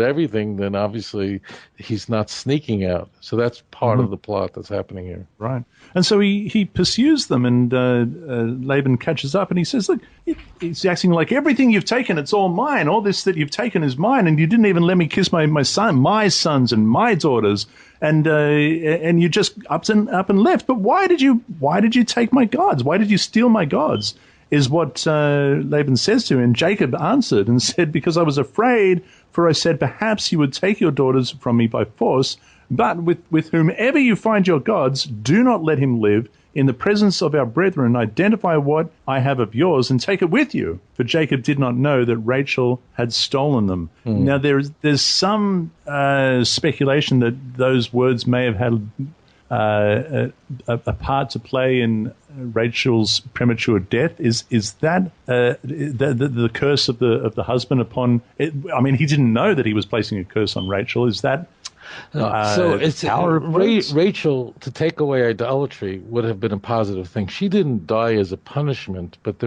everything, then obviously he's not sneaking out. So that's part of the plot that's happening here. Right. And so he pursues them, and Laban catches up, and he says, look, he's acting like everything you've taken, it's all mine. All this that you've taken is mine, and you didn't even let me kiss my sons and my daughters, and you just up and left. But why did you take my gods? Why did you steal my gods? Is what Laban says to him. And Jacob answered and said, because I was afraid, for I said, perhaps you would take your daughters from me by force, but with whomever you find your gods, do not let him live. In the presence of our brethren, identify what I have of yours and take it with you. For Jacob did not know that Rachel had stolen them. Now, there's some speculation that those words may have had a part to play in Rachel's premature death. Is that the curse of the husband upon it? I mean, he didn't know that he was placing a curse on Rachel. Is that so it's Rachel, to take away idolatry would have been a positive thing. She didn't die as a punishment, but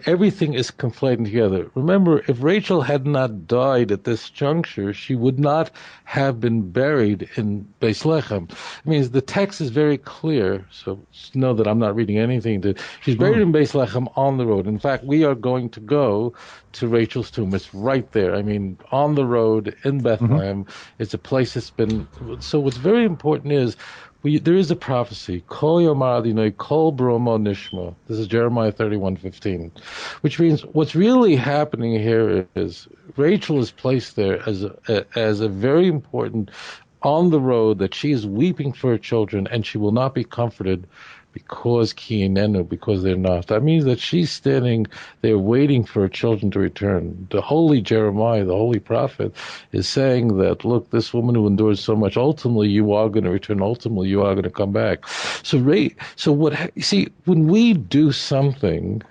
everything is conflated together. Remember, if Rachel had not died at this juncture, she would not have been buried in Beis Lechem. I mean, the text is very clear, so know that I'm not reading anything. She's buried in Beis Lechem on the road. In fact, we are going to go to Rachel's tomb. It's right there. I mean, on the road in Bethlehem. It's a place that's been... So what's very important is there is a prophecy, Kol Yomar Adonai, Kol Bromo Nishma. This is Jeremiah 31:15, which means what's really happening here is Rachel is placed there as a very important on the road, that she is weeping for her children and she will not be comforted because because they're not. That means that she's standing there waiting for her children to return. The holy Jeremiah, the holy prophet, is saying that, look, this woman who endures so much, ultimately you are going to return, ultimately you are going to come back. So when we do something,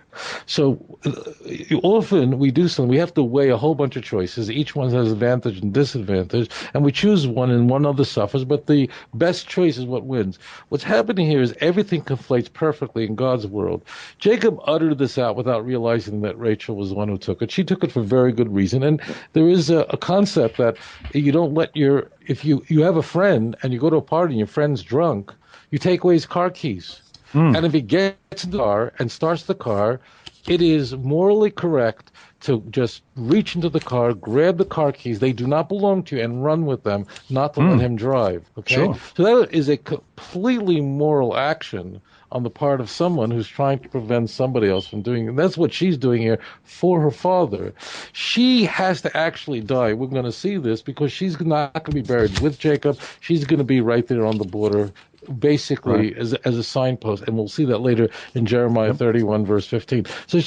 often we do something, we have to weigh a whole bunch of choices. Each one has advantage and disadvantage, and we choose one and one other suffers, but the best choice is what wins. What's happening here is everything conflates perfectly in God's world. Jacob uttered this out without realizing that Rachel was the one who took it. She took it for very good reason, and there is a concept that you don't let if you have a friend and you go to a party and your friend's drunk, you take away his car keys. And if he gets in the car and starts the car, it is morally correct to just reach into the car, grab the car keys, they do not belong to you, and run with them, not to let him drive. Okay? Sure. So that is a completely moral action on the part of someone who's trying to prevent somebody else from doing it. And that's what she's doing here for her father. She has to actually die. We're going to see this because she's not going to be buried with Jacob. She's going to be right there on the border, basically as a signpost, and we'll see that later in Jeremiah 31 verse 15. So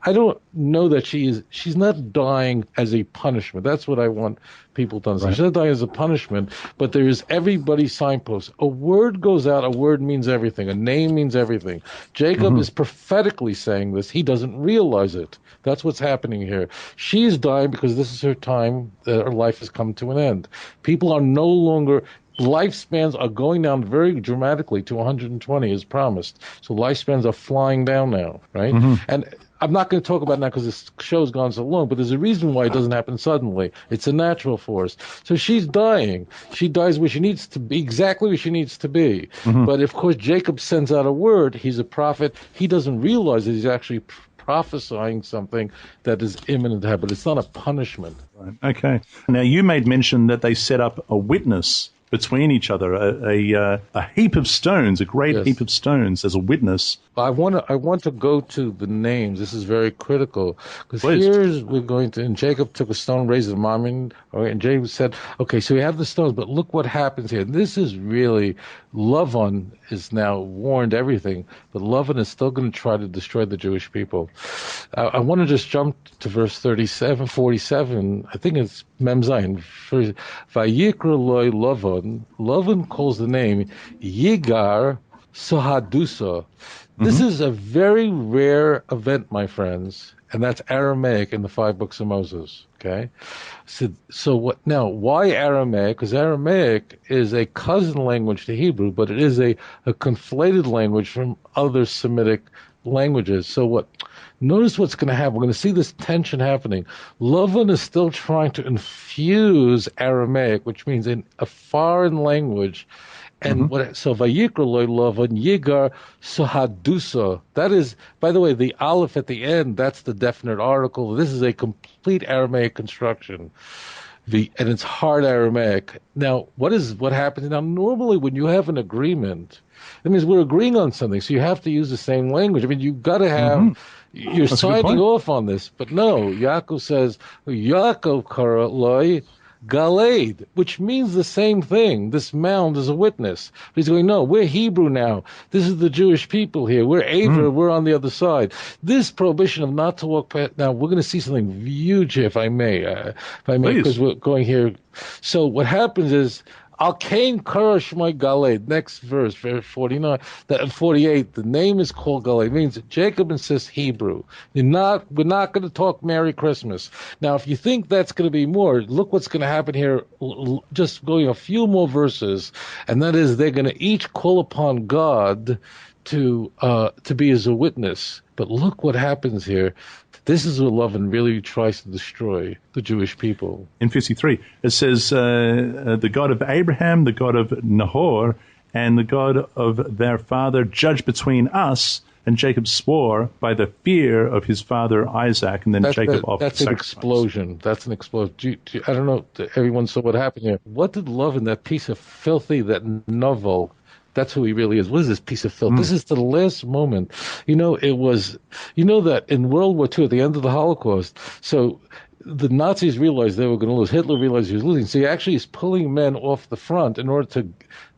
I don't know that she's not dying as a punishment. That's what I want people to understand. She's not dying as a punishment, but there is everybody's signpost. A word goes out, a word means everything. A name means everything. Jacob is prophetically saying this. He doesn't realize it. That's what's happening here. She's dying because this is her time. Her life has come to an end. People are no longer... Lifespans are going down very dramatically to 120 as promised. So lifespans are flying down now, right? And I'm not going to talk about it now because this show's gone so long, but there's a reason why it doesn't happen suddenly. It's a natural force. So she's dying. She dies where she needs to be, exactly where she needs to be. But of course, Jacob sends out a word. He's a prophet. He doesn't realize that he's actually prophesying something that is imminent to happen, but it's not a punishment. Right. Okay. Now, you made mention that they set up a witness between each other, a heap of stones, a great heap of stones as a witness. I want to go to the names. This is very critical because and Jacob took a stone, raised it, and Jacob said, okay, so we have the stones, but look what happens here. This is really, Laban is now warned everything, but Laban is still going to try to destroy the Jewish people. I want to just jump to verse 47. I think it's Mem Zayin. Vayikra loy Laban. Laban calls the name Yigar Sohadusa. This is a very rare event, my friends, and that's Aramaic in the 5 books of Moses. Okay, so what now? Why Aramaic? Because Aramaic is a cousin language to Hebrew, but it is a conflated language from other Semitic languages. So what? Notice what's going to happen. We're going to see this tension happening. Laban is still trying to infuse Aramaic, which means in a foreign language. And so Vayikra loy Laban Yigar Sohadusa. That is, by the way, the aleph at the end, that's the definite article. This is a complete Aramaic construction. And it's hard Aramaic. Now, what happens? Now, normally when you have an agreement, that means we're agreeing on something, so you have to use the same language. I mean, you've got to have, you're signing off on this. But no, Yaakov says, Yaakov kara loy Galeed, which means the same thing. This mound is a witness. But he's going, no, we're Hebrew now. This is the Jewish people here. We're Aver. We're on the other side. This prohibition of not to walk past. Now, we're going to see something huge here, if I may, because we're going here. So what happens is, Al-Kain Karash my Galed. Next verse 48. The name is called Galed. It means Jacob insists Hebrew. We're not going to talk Merry Christmas. Now, if you think that's going to be more, look what's going to happen here. Just going a few more verses, and that is they're going to each call upon God to be as a witness. But look what happens here. This is what Laban really tries to destroy the Jewish people. In 53, it says, the God of Abraham, the God of Nahor, and the God of their father judged between us. And Jacob swore by the fear of his father Isaac. And then Jacob offered That's an explosion. That's an explosion. I don't know if everyone saw what happened here. What did Laban, that piece of filthy, that novel, that's who he really is. What is this piece of filth? This is the last moment. It was, that in World War II, at the end of the Holocaust, so the Nazis realized they were going to lose. Hitler realized he was losing. So he actually is pulling men off the front in order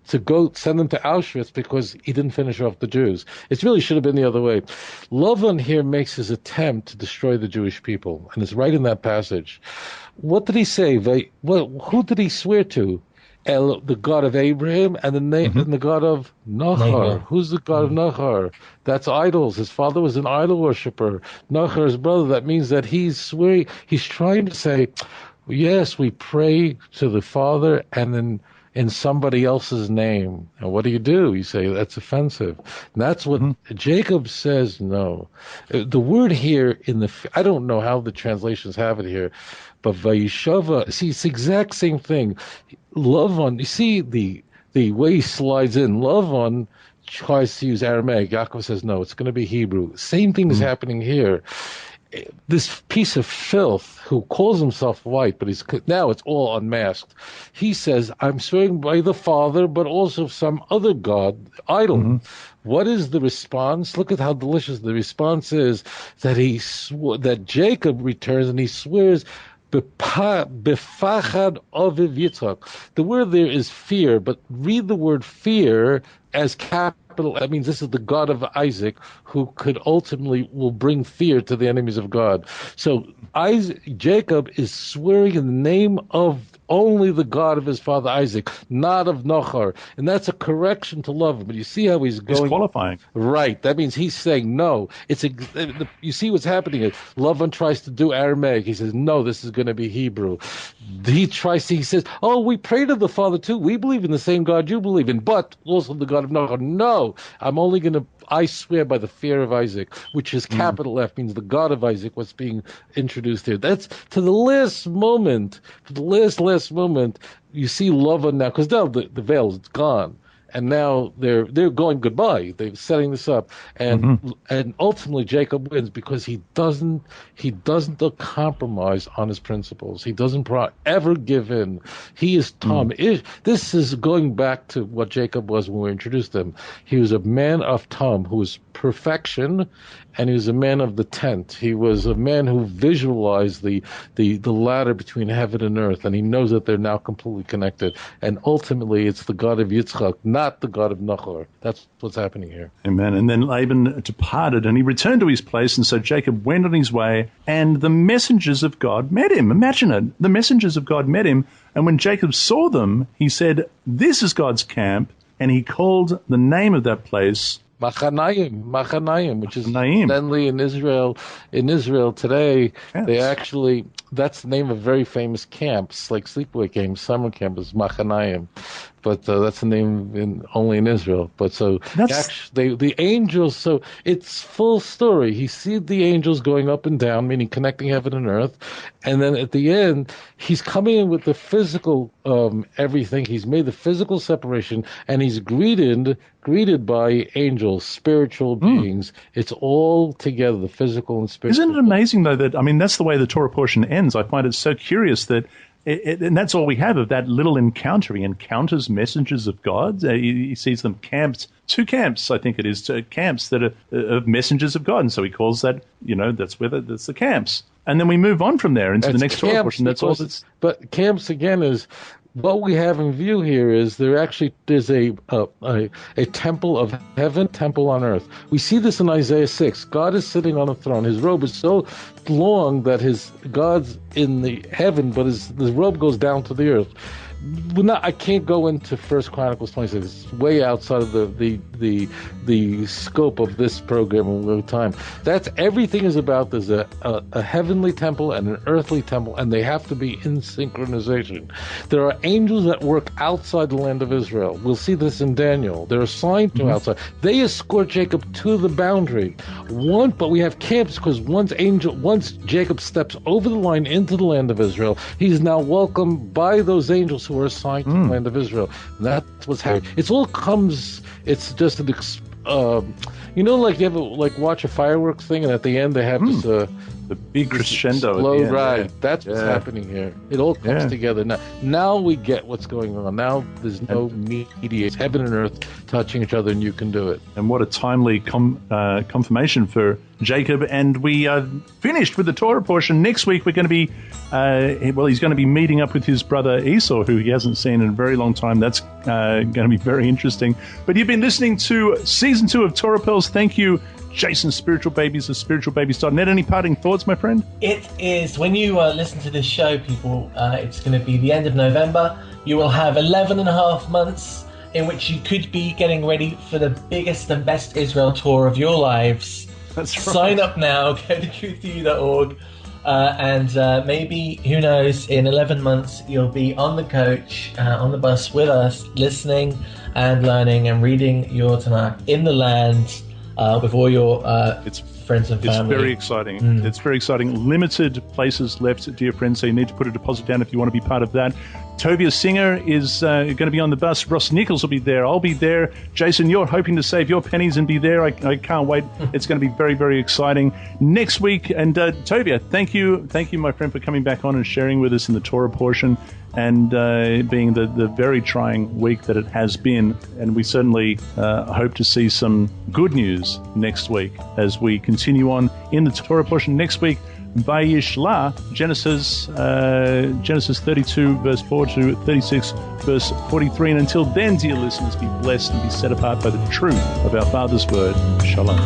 to go send them to Auschwitz because he didn't finish off the Jews. It really should have been the other way. Laban here makes his attempt to destroy the Jewish people, and it's right in that passage. What did he say? Who did he swear to? The God of Abraham, and the God of Nahor. Who's the God of Nahor? That's idols. His father was an idol worshiper. Nahor's brother. That means that he's swearing. He's trying to say, yes, we pray to the Father, and then in somebody else's name. And what do? You say that's offensive. And that's what Jacob says. No, the word here I don't know how the translations have it here, but Vayishava. See, it's the exact same thing. Laban, you see the way he slides in. Laban tries to use Aramaic. Yaakov says, no, it's going to be Hebrew. Same thing is happening here. This piece of filth who calls himself white, but now it's all unmasked. He says, I'm swearing by the Father, but also some other God, idol. What is the response? Look at how delicious the response is, that Jacob returns and he swears, Befachad Aviv Yitzchak. The word there is fear, but read the word fear as capital. That means this is the God of Isaac who will bring fear to the enemies of God. So Jacob is swearing in the name of only the God of his father Isaac, not of Nahor. And that's a correction to Laban. But you see how he's going. He's qualifying. Right. That means he's saying no. You see what's happening is Laban tries to do Aramaic. He says, no, this is going to be Hebrew. He says, oh, we pray to the Father too. We believe in the same God you believe in, but also the God of Noah. No, I swear by the fear of Isaac, which is capital F, means the God of Isaac, what's being introduced here. That's to the last moment, you see Laban now, because now the veil is gone. And now they're going goodbye. They're setting this up, and ultimately Jacob wins because he doesn't compromise on his principles. He doesn't ever give in. He is Tom. This is going back to what Jacob was when we introduced him. He was a man of Tom, who was perfection, and he was a man of the tent. He was a man who visualized the ladder between heaven and earth, and he knows that they're now completely connected. And ultimately, it's the God of Yitzchak, not the God of Nahor. That's what's happening here. Amen. And then Laban departed, and he returned to his place, and so Jacob went on his way, and the messengers of God met him. Imagine it. The messengers of God met him, and when Jacob saw them, he said, "This is God's camp," and he called the name of that place Machanayim, which is incidentally in Israel. In Israel today, they actually, that's the name of very famous camps, like sleepaway camps, summer camp is Machanayim. But that's the name only in Israel. But so actually, the angels, so it's full story. He sees the angels going up and down, meaning connecting heaven and earth. And then at the end, he's coming in with the physical everything. He's made the physical separation, and he's greeted by angels, spiritual beings. It's all together, the physical and spiritual. Isn't it amazing, though, that, I mean, that's the way the Torah portion ends. I find it so curious that and that's all we have of that little encounter. He encounters messengers of God. He sees them camped, 2 camps, I think it is, 2 camps that are of messengers of God. And so he calls that, that's the camps. And then we move on from there into the next Torah portion. That's all. But camps, again, is what we have in view here is there's a temple of heaven, temple on earth. We see this in Isaiah 6. God is sitting on a throne. His robe is so long that God's in the heaven, but his robe goes down to the earth. I can't go into 1 Chronicles 26. It's way outside of the scope of this program and time. That's everything is about. There's a heavenly temple and an earthly temple, and they have to be in synchronization. There are angels that work outside the land of Israel. We'll see this in Daniel. They're assigned to outside. They escort Jacob to the boundary. But we have camps because once Jacob steps over the line into the land of Israel, he's now welcomed by those angels who are assigned to the land of Israel. That's what's happening. It's just an like you ever watch a fireworks thing, and at the end they have this the big crescendo. Slow ride. Yeah. That's what's happening here. It all comes together. Now we get what's going on. Now there's no mediators. Heaven and earth touching each other, and you can do it. And what a timely confirmation for Jacob. And we are finished with the Torah portion. Next week we're going to be, he's going to be meeting up with his brother Esau, who he hasn't seen in a very long time. That's going to be very interesting. But you've been listening to Season 2 of Torah Pearls. Thank you, Jason, Spiritual Babies of spiritualbabies.net. Any parting thoughts, my friend? It is, when you listen to this show, people, it's going to be the end of November. You will have 11 and a half months in which you could be getting ready for the biggest and best Israel tour of your lives. That's right. Sign up now, go to truthyou.org, and maybe, who knows, in 11 months you'll be on the coach, on the bus with us, listening and learning and reading your Tanakh in the land, with all your friends and family. It's very exciting. It's very exciting. Limited places left, dear friends, so you need to put a deposit down if you want to be part of that. Tovia Singer is going to be on the bus. Ross Nichols will be there. I'll be there. Jason, you're hoping to save your pennies and be there. I can't wait. It's going to be very, very exciting next week. And Tovia, thank you, my friend, for coming back on and sharing with us in the Torah portion, and being the very trying week that it has been. And we certainly hope to see some good news next week as we continue on in the Torah portion next week. Vayishla, Genesis 32, verse 4 to 36, verse 43. And until then, dear listeners, be blessed and be set apart by the truth of our Father's word. Shalom.